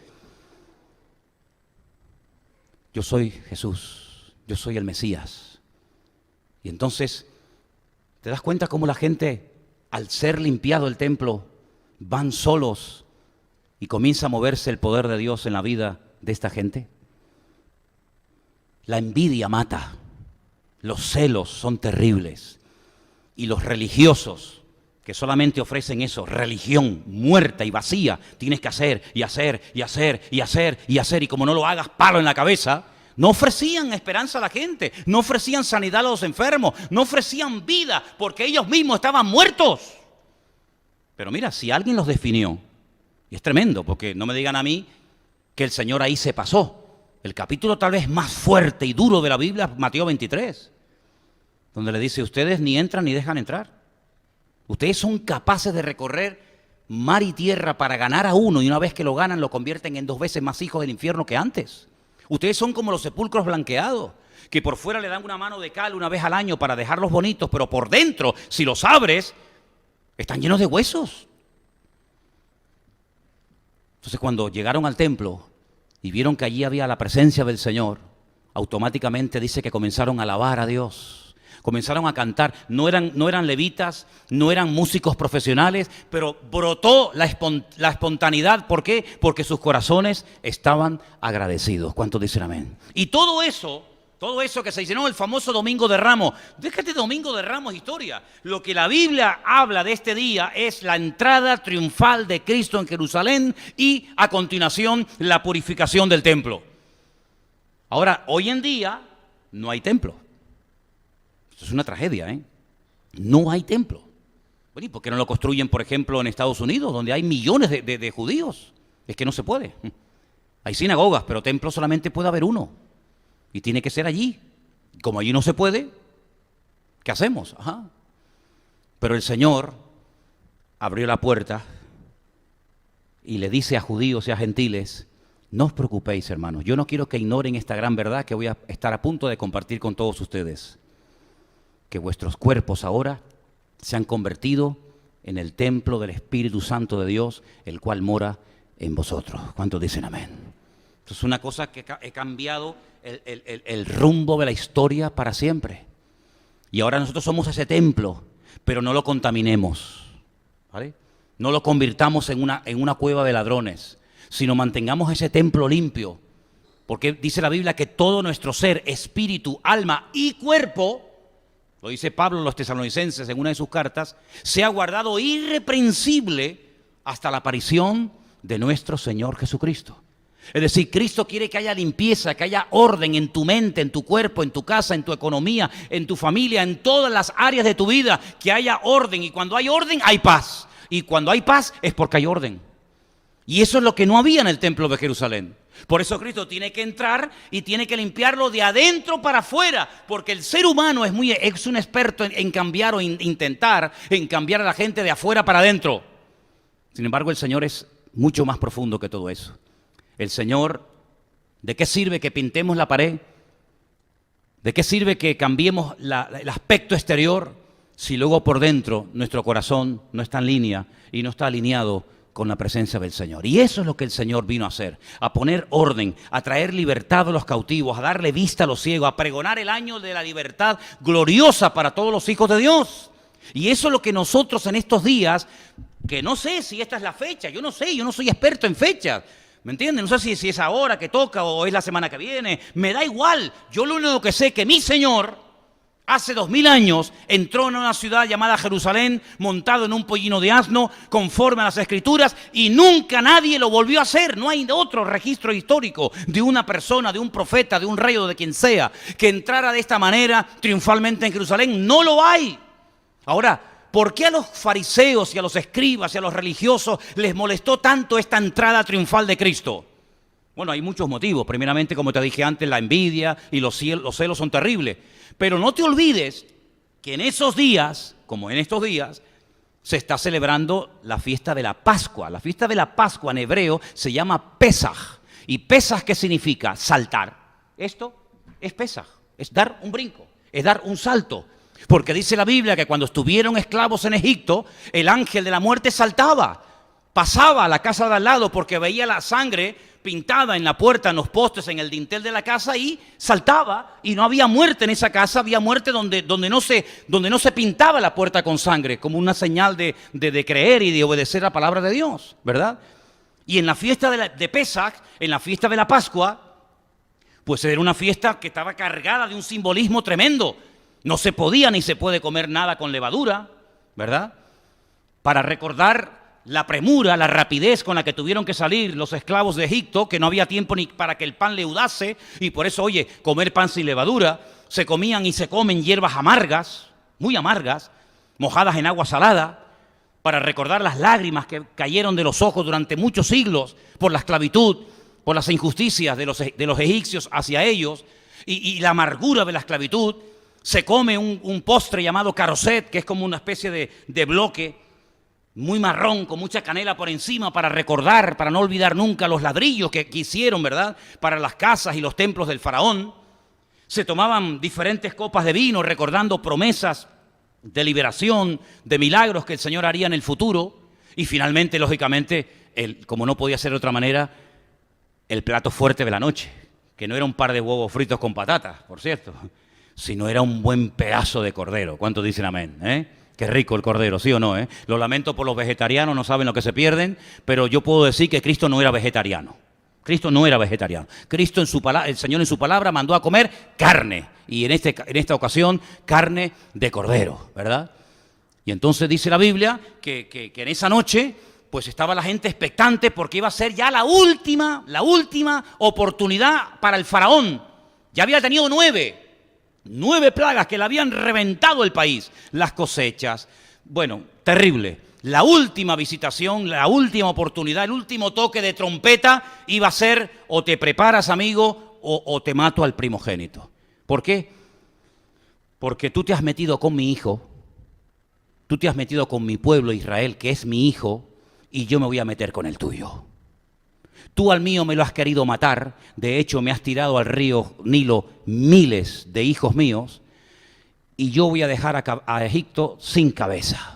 yo soy Jesús, yo soy el Mesías. Y entonces te das cuenta cómo la gente, al ser limpiado el templo, van solos y comienza a moverse el poder de Dios en la vida de esta gente. La envidia mata, los celos son terribles, y los religiosos que solamente ofrecen eso, religión muerta y vacía, tienes que hacer y hacer y hacer y hacer y hacer, y como no lo hagas, palo en la cabeza. No ofrecían esperanza a la gente, no ofrecían sanidad a los enfermos, no ofrecían vida, porque ellos mismos estaban muertos. Pero mira, si alguien los definió, y es tremendo, porque no me digan a mí que el Señor ahí se pasó. El capítulo tal vez más fuerte y duro de la Biblia, Mateo 23, donde le dice: ustedes ni entran ni dejan entrar. Ustedes son capaces de recorrer mar y tierra para ganar a uno, y una vez que lo ganan lo convierten en 2 veces más hijos del infierno que antes. Ustedes son como los sepulcros blanqueados, que por fuera le dan una mano de cal una vez al año para dejarlos bonitos, pero por dentro, si los abres, están llenos de huesos. Entonces, cuando llegaron al templo y vieron que allí había la presencia del Señor, automáticamente dice que comenzaron a alabar a Dios. comenzaron a cantar. No eran levitas, no eran músicos profesionales, pero brotó la espontaneidad. ¿Por qué? Porque sus corazones estaban agradecidos. ¿Cuántos dicen amén? Y todo eso que se dice, no, el famoso Domingo de Ramos, déjate Domingo de Ramos historia. Lo que la Biblia habla de este día es la entrada triunfal de Cristo en Jerusalén y a continuación la purificación del templo. Ahora, hoy en día no hay templo. Esto es una tragedia, ¿eh? No hay templo. Bueno, ¿y por qué no lo construyen, por ejemplo, en Estados Unidos, donde hay millones de judíos? Es que no se puede. Hay sinagogas, pero templo solamente puede haber uno. Y tiene que ser allí. Como allí no se puede, ¿qué hacemos? Pero el Señor abrió la puerta y le dice a judíos y a gentiles, no os preocupéis, hermanos, yo no quiero que ignoren esta gran verdad que voy a estar a punto de compartir con todos ustedes, que vuestros cuerpos ahora se han convertido en el templo del Espíritu Santo de Dios, el cual mora en vosotros. ¿Cuántos dicen amén? Esto es una cosa que he cambiado el rumbo de la historia para siempre. Y ahora nosotros somos ese templo, pero no lo contaminemos, ¿vale? No lo convirtamos en una cueva de ladrones, sino mantengamos ese templo limpio, porque dice la Biblia que todo nuestro ser, espíritu, alma y cuerpo, lo dice Pablo en los Tesalonicenses en una de sus cartas, se ha guardado irreprensible hasta la aparición de nuestro Señor Jesucristo. Es decir, Cristo quiere que haya limpieza, que haya orden en tu mente, en tu cuerpo, en tu casa, en tu economía, en tu familia, en todas las áreas de tu vida, que haya orden. Y cuando hay orden, hay paz. Y cuando hay paz, es porque hay orden. Y eso es lo que no había en el templo de Jerusalén. Por eso Cristo tiene que entrar y tiene que limpiarlo de adentro para afuera, porque el ser humano es un experto en cambiar o intentar en cambiar a la gente de afuera para adentro. Sin embargo, el Señor es mucho más profundo que todo eso. El Señor, ¿de qué sirve que pintemos la pared? ¿De qué sirve que cambiemos el aspecto exterior si luego por dentro nuestro corazón no está en línea y no está alineado con la presencia del Señor? Y eso es lo que el Señor vino a hacer, a poner orden, a traer libertad a los cautivos, a darle vista a los ciegos, a pregonar el año de la libertad gloriosa para todos los hijos de Dios. Y eso es lo que nosotros en estos días, que no sé si esta es la fecha, yo no sé, yo no soy experto en fechas, ¿me entienden? No sé si es ahora que toca o es la semana que viene, me da igual. Yo lo único que sé es que mi Señor hace 2000 años entró en una ciudad llamada Jerusalén montado en un pollino de asno conforme a las Escrituras y nunca nadie lo volvió a hacer. No hay otro registro histórico de una persona, de un profeta, de un rey o de quien sea que entrara de esta manera triunfalmente en Jerusalén. No lo hay. Ahora, ¿por qué a los fariseos y a los escribas y a los religiosos les molestó tanto esta entrada triunfal de Cristo? Bueno, hay muchos motivos. Primeramente, como te dije antes, la envidia y los celos son terribles. Pero no te olvides que en esos días, como en estos días, se está celebrando la fiesta de la Pascua. La fiesta de la Pascua en hebreo se llama Pesaj. ¿Y Pesaj qué significa? Saltar. Esto es Pesaj, es dar un brinco, es dar un salto. Porque dice la Biblia que cuando estuvieron esclavos en Egipto, el ángel de la muerte saltaba, pasaba a la casa de al lado porque veía la sangre pintada en la puerta, en los postes, en el dintel de la casa y saltaba y no había muerte en esa casa, había muerte donde no se pintaba la puerta con sangre, como una señal de creer y de obedecer la palabra de Dios, ¿verdad? Y en la fiesta de Pesaj, en la fiesta de la Pascua, pues era una fiesta que estaba cargada de un simbolismo tremendo. No se podía ni se puede comer nada con levadura, ¿verdad? Para recordar la premura, la rapidez con la que tuvieron que salir los esclavos de Egipto, que no había tiempo ni para que el pan leudase, y por eso, oye, comer pan sin levadura, se comían y se comen hierbas amargas, muy amargas, mojadas en agua salada, para recordar las lágrimas que cayeron de los ojos durante muchos siglos por la esclavitud, por las injusticias de los egipcios hacia ellos, y la amargura de la esclavitud. Se come un postre llamado caroset, que es como una especie de bloque muy marrón, con mucha canela por encima, para recordar, para no olvidar nunca los ladrillos que hicieron, ¿verdad?, para las casas y los templos del faraón. Se tomaban diferentes copas de vino, recordando promesas de liberación, de milagros que el Señor haría en el futuro. Y finalmente, lógicamente, como no podía ser de otra manera, el plato fuerte de la noche, que no era un par de huevos fritos con patatas, por cierto, sino era un buen pedazo de cordero. ¿Cuántos dicen amén? Qué rico el cordero, ¿sí o no? Lo lamento por los vegetarianos, no saben lo que se pierden, pero yo puedo decir que Cristo no era vegetariano. Cristo no era vegetariano. Cristo, el Señor en su palabra mandó a comer carne, y en esta ocasión carne de cordero, ¿verdad? Y entonces dice la Biblia que en esa noche pues estaba la gente expectante porque iba a ser ya la última oportunidad para el faraón. Ya había tenido 9 plagas que le habían reventado el país, las cosechas. Bueno, terrible. La última visitación, la última oportunidad, el último toque de trompeta iba a ser: o te preparas, amigo, o te mato al primogénito. ¿Por qué? Porque tú te has metido con mi hijo, tú te has metido con mi pueblo Israel, que es mi hijo, y yo me voy a meter con el tuyo. Tú al mío me lo has querido matar, de hecho me has tirado al río Nilo miles de hijos míos, y yo voy a dejar a Egipto sin cabeza.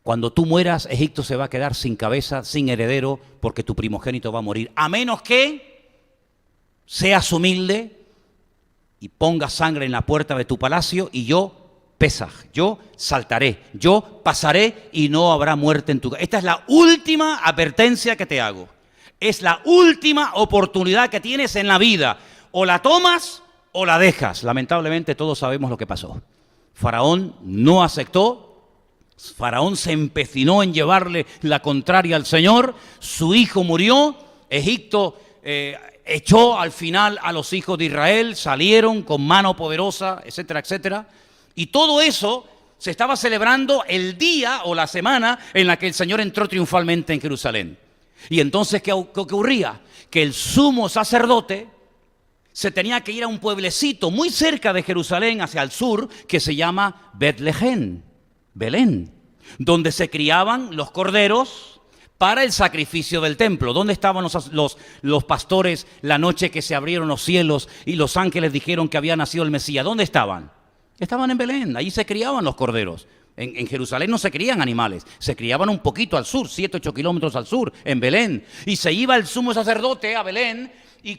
Cuando tú mueras, Egipto se va a quedar sin cabeza, sin heredero, porque tu primogénito va a morir, a menos que seas humilde y pongas sangre en la puerta de tu palacio, y yo saltaré, yo pasaré y no habrá muerte en tu casa. Esta es la última advertencia que te hago. Es la última oportunidad que tienes en la vida. O la tomas o la dejas. Lamentablemente todos sabemos lo que pasó. Faraón no aceptó. Faraón se empecinó en llevarle la contraria al Señor. Su hijo murió. Egipto echó al final a los hijos de Israel. Salieron con mano poderosa, etcétera, etcétera. Y todo eso se estaba celebrando el día o la semana en la que el Señor entró triunfalmente en Jerusalén. Y entonces, ¿qué ocurría? Que el sumo sacerdote se tenía que ir a un pueblecito muy cerca de Jerusalén, hacia el sur, que se llama Betlehem, Belén, donde se criaban los corderos para el sacrificio del templo. ¿Dónde estaban los pastores la noche que se abrieron los cielos y los ángeles dijeron que había nacido el Mesías? ¿Dónde estaban? Estaban en Belén, allí se criaban los corderos. En Jerusalén no se crían animales, se criaban un poquito al sur, 7-8 kilómetros al sur, en Belén. Y se iba el sumo sacerdote a Belén y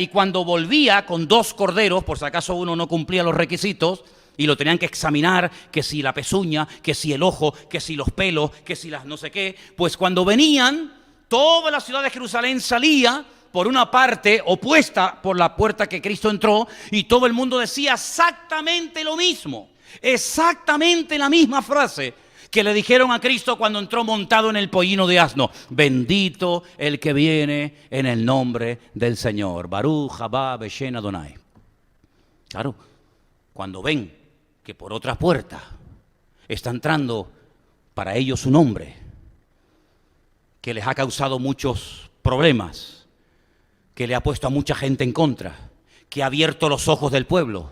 cuando volvía con 2 corderos, por si acaso uno no cumplía los requisitos, y lo tenían que examinar, que si la pezuña, que si el ojo, que si los pelos, que si las no sé qué, pues cuando venían, toda la ciudad de Jerusalén salía por una parte opuesta por la puerta que Cristo entró, y todo el mundo decía exactamente lo mismo. Exactamente la misma frase que le dijeron a Cristo cuando entró montado en el pollino de asno: bendito el que viene en el nombre del Señor. Baruch haba Beshem Adonai. Claro, cuando ven que por otra puerta está entrando para ellos un hombre que les ha causado muchos problemas, que le ha puesto a mucha gente en contra, que ha abierto los ojos del pueblo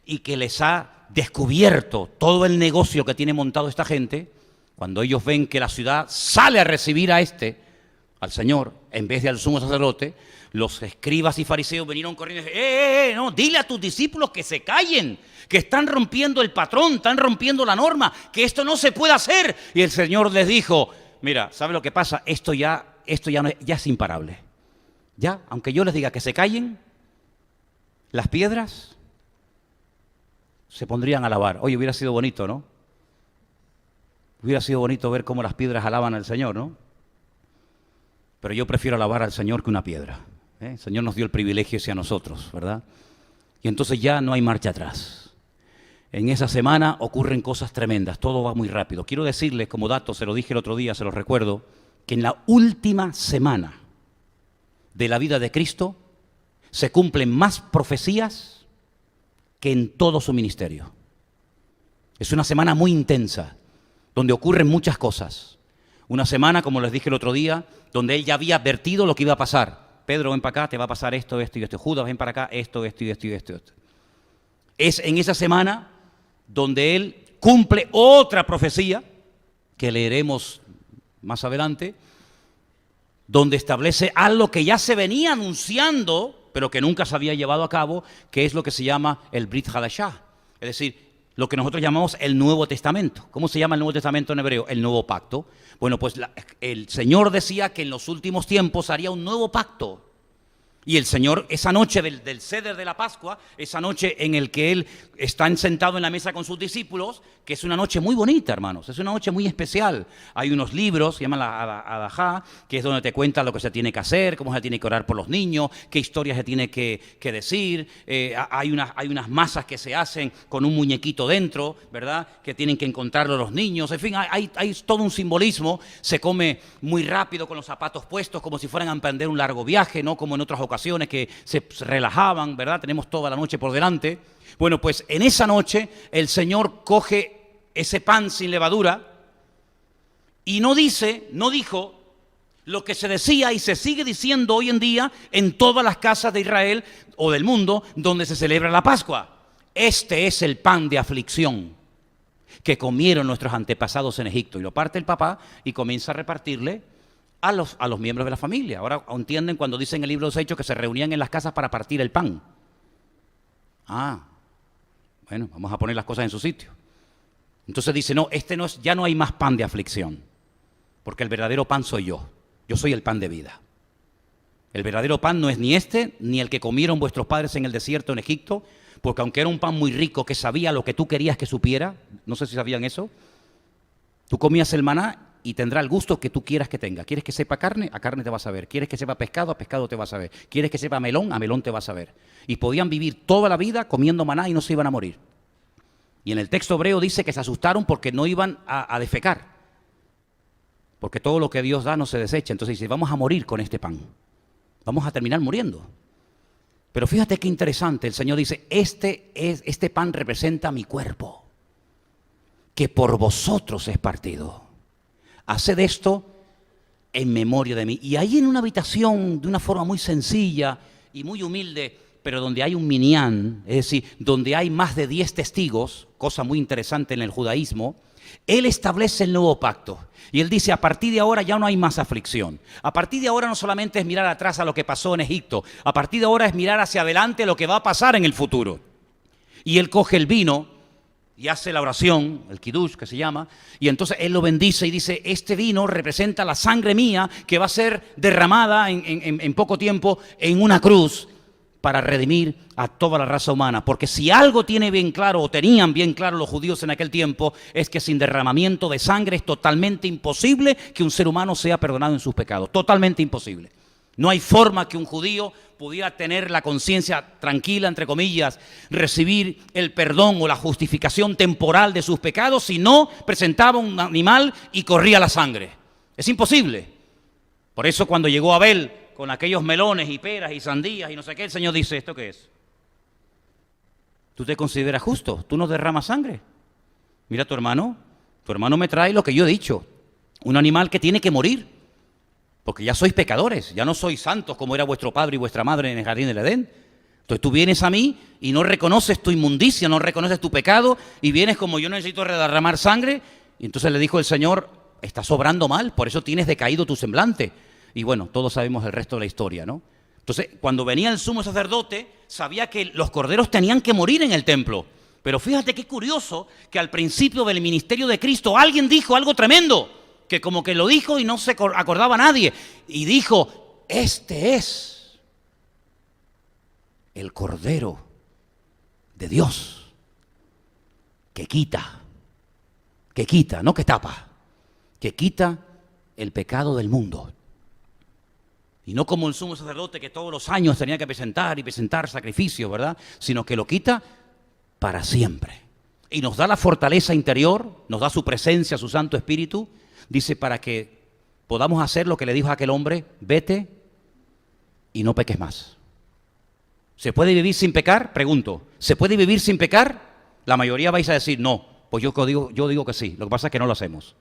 y que les ha descubierto todo el negocio que tiene montado esta gente, cuando ellos ven que la ciudad sale a recibir al Señor, en vez de al sumo sacerdote, los escribas y fariseos vinieron corriendo y dijeron: no, dile a tus discípulos que se callen, que están rompiendo el patrón, están rompiendo la norma, que esto no se puede hacer. Y el Señor les dijo: mira, ¿sabe lo que pasa? Esto ya es imparable. Ya, aunque yo les diga que se callen, las piedras se pondrían a alabar. Oye, hubiera sido bonito, ¿no? Hubiera sido bonito ver cómo las piedras alaban al Señor, ¿no? Pero yo prefiero alabar al Señor que una piedra. El Señor nos dio el privilegio hacia nosotros, ¿verdad? Y entonces ya no hay marcha atrás. En esa semana ocurren cosas tremendas, todo va muy rápido. Quiero decirles como dato, se lo dije el otro día, se lo recuerdo, que en la última semana de la vida de Cristo se cumplen más profecías que en todo su ministerio. Es una semana muy intensa, donde ocurren muchas cosas. Una semana, como les dije el otro día, donde él ya había advertido lo que iba a pasar. Pedro, ven para acá, te va a pasar esto, esto y esto. Judas, ven para acá, esto. Es en esa semana donde él cumple otra profecía, que leeremos más adelante, donde establece algo que ya se venía anunciando, pero que nunca se había llevado a cabo, que es lo que se llama el Brit Hadashah, es decir, lo que nosotros llamamos el Nuevo Testamento. ¿Cómo se llama el Nuevo Testamento en hebreo? El Nuevo Pacto. Bueno, pues el Señor decía que en los últimos tiempos haría un nuevo pacto. Y el Señor, esa noche del ceder de la Pascua, esa noche en el que Él está sentado en la mesa con sus discípulos, que es una noche muy bonita, hermanos, es una noche muy especial. Hay unos libros, se llaman la Adajá, que es donde te cuenta lo que se tiene que hacer, cómo se tiene que orar por los niños, qué historias se tiene que decir. Hay unas masas que se hacen con un muñequito dentro, ¿verdad?, que tienen que encontrarlo los niños. En fin, hay todo un simbolismo. Se come muy rápido con los zapatos puestos, como si fueran a emprender un largo viaje, ¿no?, como en otras ocasiones que se relajaban, ¿verdad? Tenemos toda la noche por delante. Bueno, pues en esa noche el Señor coge ese pan sin levadura y no dijo lo que se decía y se sigue diciendo hoy en día en todas las casas de Israel o del mundo donde se celebra la Pascua. Este es el pan de aflicción que comieron nuestros antepasados en Egipto. Y lo parte el papá y comienza a repartirle a los miembros de la familia. Ahora entienden cuando dicen en el libro de los Hechos que se reunían en las casas para partir el pan. Bueno, vamos a poner las cosas en su sitio. Entonces dice, no, ya no hay más pan de aflicción, porque el verdadero pan soy yo. Yo soy el pan de vida. El verdadero pan no es ni ni el que comieron vuestros padres en el desierto en Egipto, porque aunque era un pan muy rico que sabía lo que tú querías que supiera, no sé si sabían eso, tú comías el maná y tendrá el gusto que tú quieras que tenga. ¿Quieres que sepa carne? A carne te vas a ver. ¿Quieres que sepa pescado? A pescado te vas a ver. ¿Quieres que sepa melón? A melón te vas a ver. Y podían vivir toda la vida comiendo maná y no se iban a morir. Y en el texto hebreo dice que se asustaron porque no iban a defecar. Porque todo lo que Dios da no se desecha. Entonces dice, vamos a morir con este pan. Vamos a terminar muriendo. Pero fíjate qué interesante. El Señor dice, este pan representa mi cuerpo, que por vosotros es partido. Haced esto en memoria de mí. Y ahí en una habitación, de una forma muy sencilla y muy humilde, pero donde hay un minyan, es decir, donde hay más de 10 testigos, cosa muy interesante en el judaísmo, Él establece el nuevo pacto. Y Él dice, a partir de ahora ya no hay más aflicción. A partir de ahora no solamente es mirar atrás a lo que pasó en Egipto, a partir de ahora es mirar hacia adelante lo que va a pasar en el futuro. Y Él coge el vino y hace la oración, el kiddush que se llama, y entonces Él lo bendice y dice, este vino representa la sangre mía que va a ser derramada en poco tiempo en una cruz para redimir a toda la raza humana. Porque si algo tiene bien claro, o tenían bien claro los judíos en aquel tiempo, es que sin derramamiento de sangre es totalmente imposible que un ser humano sea perdonado en sus pecados. Totalmente imposible. No hay forma que un judío pudiera tener la conciencia tranquila, entre comillas, recibir el perdón o la justificación temporal de sus pecados si no presentaba un animal y corría la sangre. Es imposible. Por eso cuando llegó Abel con aquellos melones y peras y sandías y no sé qué, el Señor dice, ¿esto qué es? ¿Tú te consideras justo? ¿Tú no derramas sangre? Mira tu hermano me trae lo que yo he dicho, un animal que tiene que morir. Porque ya sois pecadores, ya no sois santos como era vuestro padre y vuestra madre en el jardín del Edén. Entonces tú vienes a mí y no reconoces tu inmundicia, no reconoces tu pecado y vienes como yo necesito derramar sangre. Y entonces le dijo el Señor, estás obrando mal, por eso tienes decaído tu semblante. Y bueno, todos sabemos el resto de la historia, ¿no? Entonces cuando venía el sumo sacerdote, sabía que los corderos tenían que morir en el templo. Pero fíjate qué curioso que al principio del ministerio de Cristo alguien dijo algo tremendo, que como que lo dijo y no se acordaba nadie. Y dijo, este es el Cordero de Dios que quita, no que tapa, que quita el pecado del mundo. Y no como el sumo sacerdote que todos los años tenía que presentar sacrificios, ¿verdad? Sino que lo quita para siempre. Y nos da la fortaleza interior, nos da su presencia, su Santo Espíritu. Dice, para que podamos hacer lo que le dijo a aquel hombre, vete y no peques más. ¿Se puede vivir sin pecar? Pregunto, ¿se puede vivir sin pecar? La mayoría vais a decir, no, pues yo digo que sí, lo que pasa es que no lo hacemos.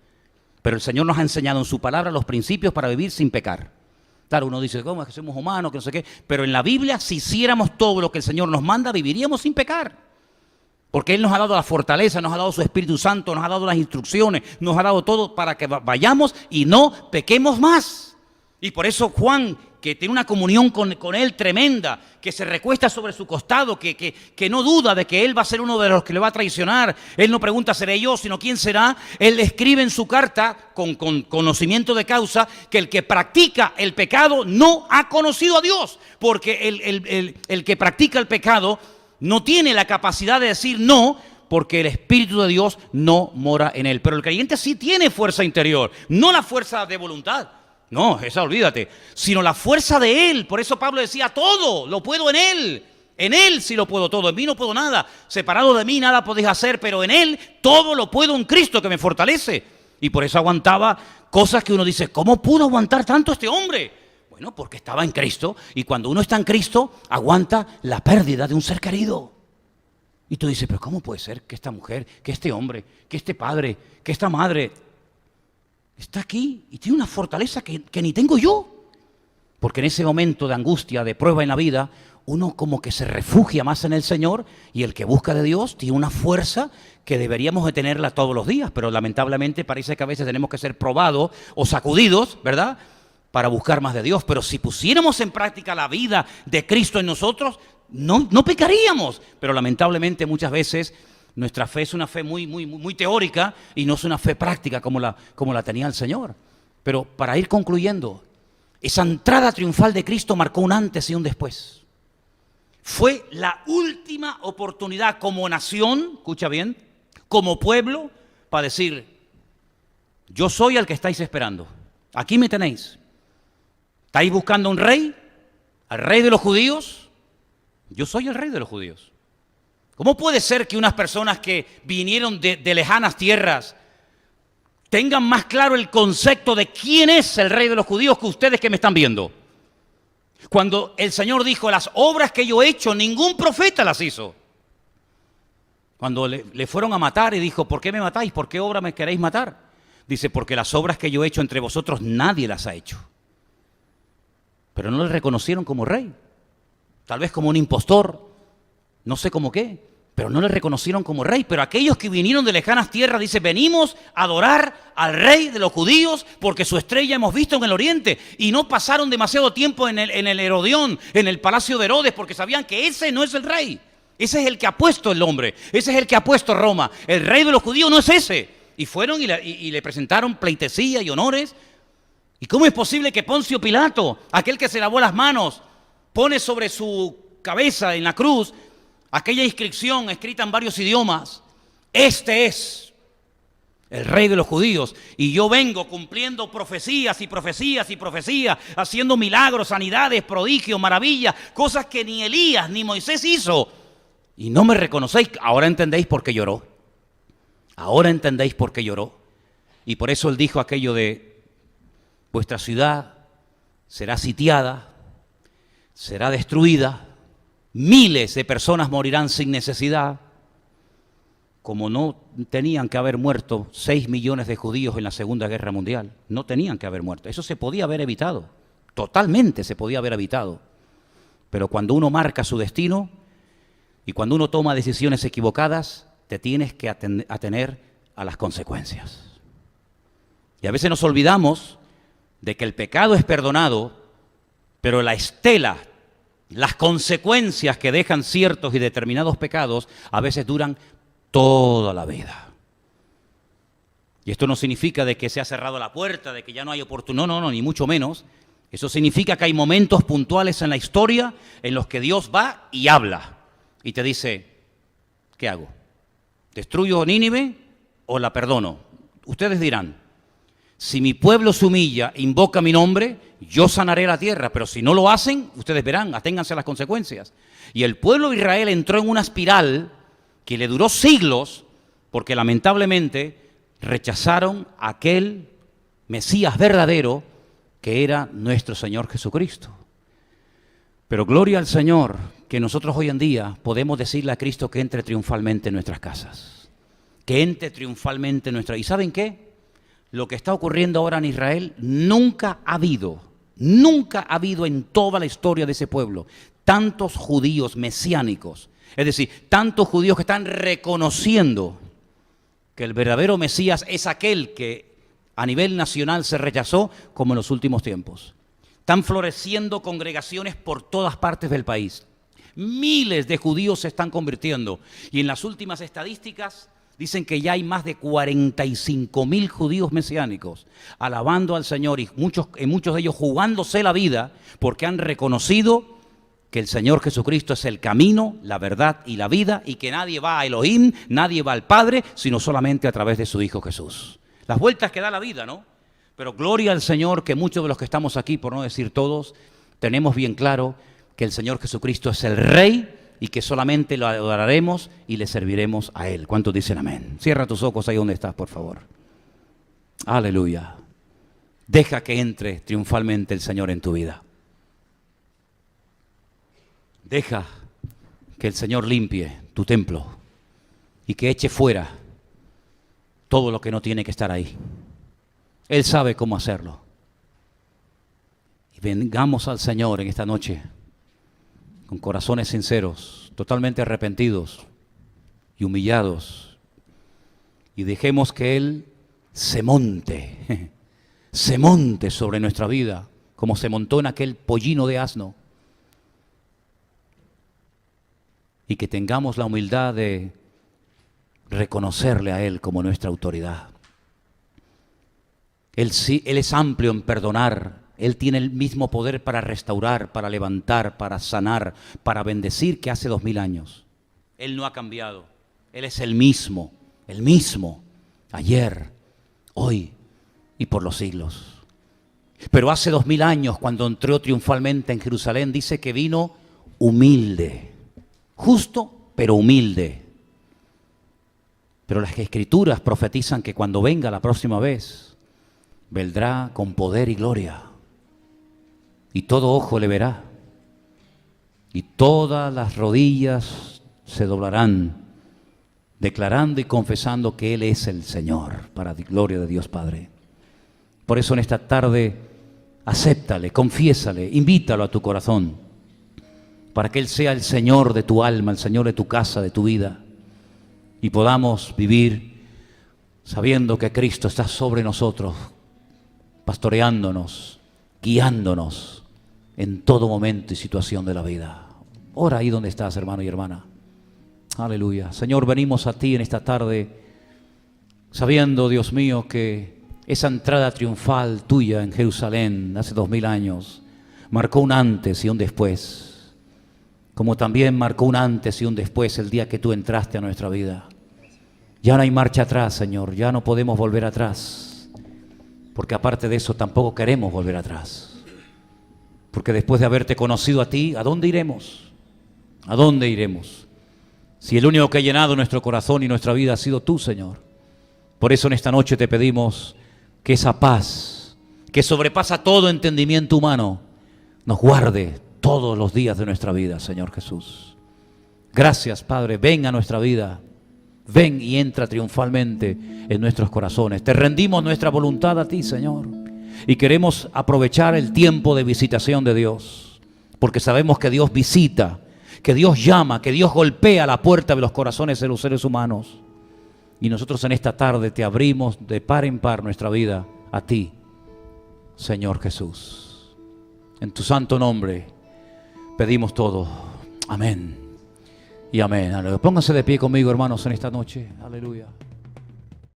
Pero el Señor nos ha enseñado en su palabra los principios para vivir sin pecar. Claro, uno dice, ¿cómo es que somos humanos, que no sé qué? Pero en la Biblia, si hiciéramos todo lo que el Señor nos manda, viviríamos sin pecar. Porque Él nos ha dado la fortaleza, nos ha dado su Espíritu Santo, nos ha dado las instrucciones, nos ha dado todo para que vayamos y no pequemos más. Y por eso Juan que tiene una comunión con Él tremenda, que se recuesta sobre su costado, que no duda de que Él va a ser uno de los que le va a traicionar. Él no pregunta, ¿seré yo?, sino ¿quién será? Él escribe en su carta, con conocimiento de causa, que el que practica el pecado no ha conocido a Dios, porque el que practica el pecado no tiene la capacidad de decir no, porque el Espíritu de Dios no mora en él. Pero el creyente sí tiene fuerza interior, no la fuerza de voluntad. No, esa olvídate, sino la fuerza de Él. Por eso Pablo decía, todo lo puedo en Él. En Él sí lo puedo todo, en mí no puedo nada. Separado de mí nada podéis hacer, pero en Él todo lo puedo en Cristo que me fortalece. Y por eso aguantaba cosas que uno dice, ¿cómo pudo aguantar tanto este hombre? Bueno, porque estaba en Cristo, y cuando uno está en Cristo, aguanta la pérdida de un ser querido. Y tú dices, pero ¿cómo puede ser que esta mujer, que este hombre, que este padre, que esta madre está aquí y tiene una fortaleza que ni tengo yo? Porque en ese momento de angustia, de prueba en la vida, uno como que se refugia más en el Señor, y el que busca de Dios tiene una fuerza que deberíamos de tenerla todos los días, pero lamentablemente parece que a veces tenemos que ser probados o sacudidos, ¿verdad?, para buscar más de Dios. Pero si pusiéramos en práctica la vida de Cristo en nosotros, no pecaríamos. Pero lamentablemente muchas veces nuestra fe es una fe muy teórica y no es una fe práctica como la tenía el Señor. Pero para ir concluyendo, esa entrada triunfal de Cristo marcó un antes y un después. Fue la última oportunidad como nación, escucha bien, como pueblo, para decir, yo soy el que estáis esperando. Aquí me tenéis. ¿Estáis buscando un rey? ¿Al rey de los judíos? Yo soy el rey de los judíos. ¿Cómo puede ser que unas personas que vinieron de lejanas tierras tengan más claro el concepto de quién es el rey de los judíos que ustedes que me están viendo? Cuando el Señor dijo, las obras que yo he hecho, ningún profeta las hizo. Cuando le fueron a matar y dijo, ¿por qué me matáis? ¿Por qué obra me queréis matar? Dice, porque las obras que yo he hecho entre vosotros nadie las ha hecho. Pero no le reconocieron como rey. Tal vez como un impostor, no sé cómo qué, pero no le reconocieron como rey. Pero aquellos que vinieron de lejanas tierras, dice, venimos a adorar al rey de los judíos porque su estrella hemos visto en el oriente. Y no pasaron demasiado tiempo en el Herodión, en el palacio de Herodes, porque sabían que ese no es el rey. Ese es el que ha puesto el hombre, ese es el que ha puesto Roma. El rey de los judíos no es ese. Y fueron y le presentaron pleitesía y honores. ¿Y cómo es posible que Poncio Pilato, aquel que se lavó las manos, pone sobre su cabeza en la cruz aquella inscripción escrita en varios idiomas? Este es el rey de los judíos, y yo vengo cumpliendo profecías y profecías y profecías, haciendo milagros, sanidades, prodigios, maravillas, cosas que ni Elías ni Moisés hizo. Y no me reconocéis. Ahora entendéis por qué lloró. Ahora entendéis por qué lloró. Y por eso él dijo aquello de, vuestra ciudad será sitiada, será destruida, miles de personas morirán sin necesidad, como no tenían que haber muerto 6 millones de judíos en la Segunda Guerra Mundial. No tenían que haber muerto. Eso se podía haber evitado. Totalmente se podía haber evitado. Pero cuando uno marca su destino y cuando uno toma decisiones equivocadas, te tienes que atener a las consecuencias. Y a veces nos olvidamos de que el pecado es perdonado, pero la estela, las consecuencias que dejan ciertos y determinados pecados, a veces duran toda la vida. Y esto no significa de que se ha cerrado la puerta, de que ya no hay oportunidad, no, ni mucho menos. Eso significa que hay momentos puntuales en la historia en los que Dios va y habla y te dice, ¿qué hago? ¿Destruyo Nínive o la perdono? Ustedes dirán, si mi pueblo se humilla, invoca mi nombre, yo sanaré la tierra, pero si no lo hacen, ustedes verán, aténganse a las consecuencias. Y el pueblo de Israel entró en una espiral que le duró siglos, porque lamentablemente rechazaron a aquel Mesías verdadero que era nuestro Señor Jesucristo. Pero gloria al Señor, que nosotros hoy en día podemos decirle a Cristo que entre triunfalmente en nuestras casas, que entre triunfalmente en nuestras... ¿Y saben qué? Lo que está ocurriendo ahora en Israel nunca ha habido en toda la historia de ese pueblo tantos judíos mesiánicos, es decir, tantos judíos que están reconociendo que el verdadero Mesías es aquel que a nivel nacional se rechazó como en los últimos tiempos. Están floreciendo congregaciones por todas partes del país. Miles de judíos se están convirtiendo. Y en las últimas estadísticas dicen que ya hay más de 45.000 judíos mesiánicos alabando al Señor, y muchos de ellos jugándose la vida porque han reconocido que el Señor Jesucristo es el camino, la verdad y la vida, y que nadie va a Elohim, nadie va al Padre, sino solamente a través de su Hijo Jesús. Las vueltas que da la vida, ¿no? Pero gloria al Señor, que muchos de los que estamos aquí, por no decir todos, tenemos bien claro que el Señor Jesucristo es el Rey y que solamente lo adoraremos y le serviremos a Él. ¿Cuántos dicen amén? Cierra tus ojos ahí donde estás, por favor. Aleluya. Deja que entre triunfalmente el Señor en tu vida. Deja que el Señor limpie tu templo y que eche fuera todo lo que no tiene que estar ahí. Él sabe cómo hacerlo. Y vengamos al Señor en esta noche con corazones sinceros, totalmente arrepentidos y humillados, y dejemos que Él se monte sobre nuestra vida, como se montó en aquel pollino de asno, y que tengamos la humildad de reconocerle a Él como nuestra autoridad. Él es amplio en perdonar. Él tiene el mismo poder para restaurar, para levantar, para sanar, para bendecir que hace 2000 años. Él no ha cambiado. Él es el mismo, ayer, hoy y por los siglos. Pero hace 2000 años, cuando entró triunfalmente en Jerusalén, dice que vino humilde, justo pero humilde. Pero las Escrituras profetizan que cuando venga la próxima vez, vendrá con poder y gloria. Y todo ojo le verá, y todas las rodillas se doblarán, declarando y confesando que Él es el Señor, para la gloria de Dios Padre. Por eso en esta tarde, acéptale, confiésale, invítalo a tu corazón, para que Él sea el Señor de tu alma, el Señor de tu casa, de tu vida, y podamos vivir sabiendo que Cristo está sobre nosotros, pastoreándonos, guiándonos en todo momento y situación de la vida. Ora ahí donde estás, hermano y hermana. Aleluya. Señor, venimos a ti en esta tarde sabiendo, Dios mío, que esa entrada triunfal tuya en Jerusalén hace 2000 años marcó un antes y un después, como también marcó un antes y un después el día que tú entraste a nuestra vida. Ya no hay marcha atrás, Señor, ya no podemos volver atrás, porque aparte de eso tampoco queremos volver atrás. Porque después de haberte conocido a ti, ¿a dónde iremos? ¿A dónde iremos? Si el único que ha llenado nuestro corazón y nuestra vida ha sido tú, Señor. Por eso en esta noche te pedimos que esa paz, que sobrepasa todo entendimiento humano, nos guarde todos los días de nuestra vida, Señor Jesús. Gracias, Padre. Ven a nuestra vida. Ven y entra triunfalmente en nuestros corazones. Te rendimos nuestra voluntad a ti, Señor. Y queremos aprovechar el tiempo de visitación de Dios, porque sabemos que Dios visita, que Dios llama, que Dios golpea la puerta de los corazones de los seres humanos. Y nosotros en esta tarde te abrimos de par en par nuestra vida a ti, Señor Jesús. En tu santo nombre pedimos todo. Amén y amén. Pónganse de pie conmigo, hermanos, en esta noche. Aleluya.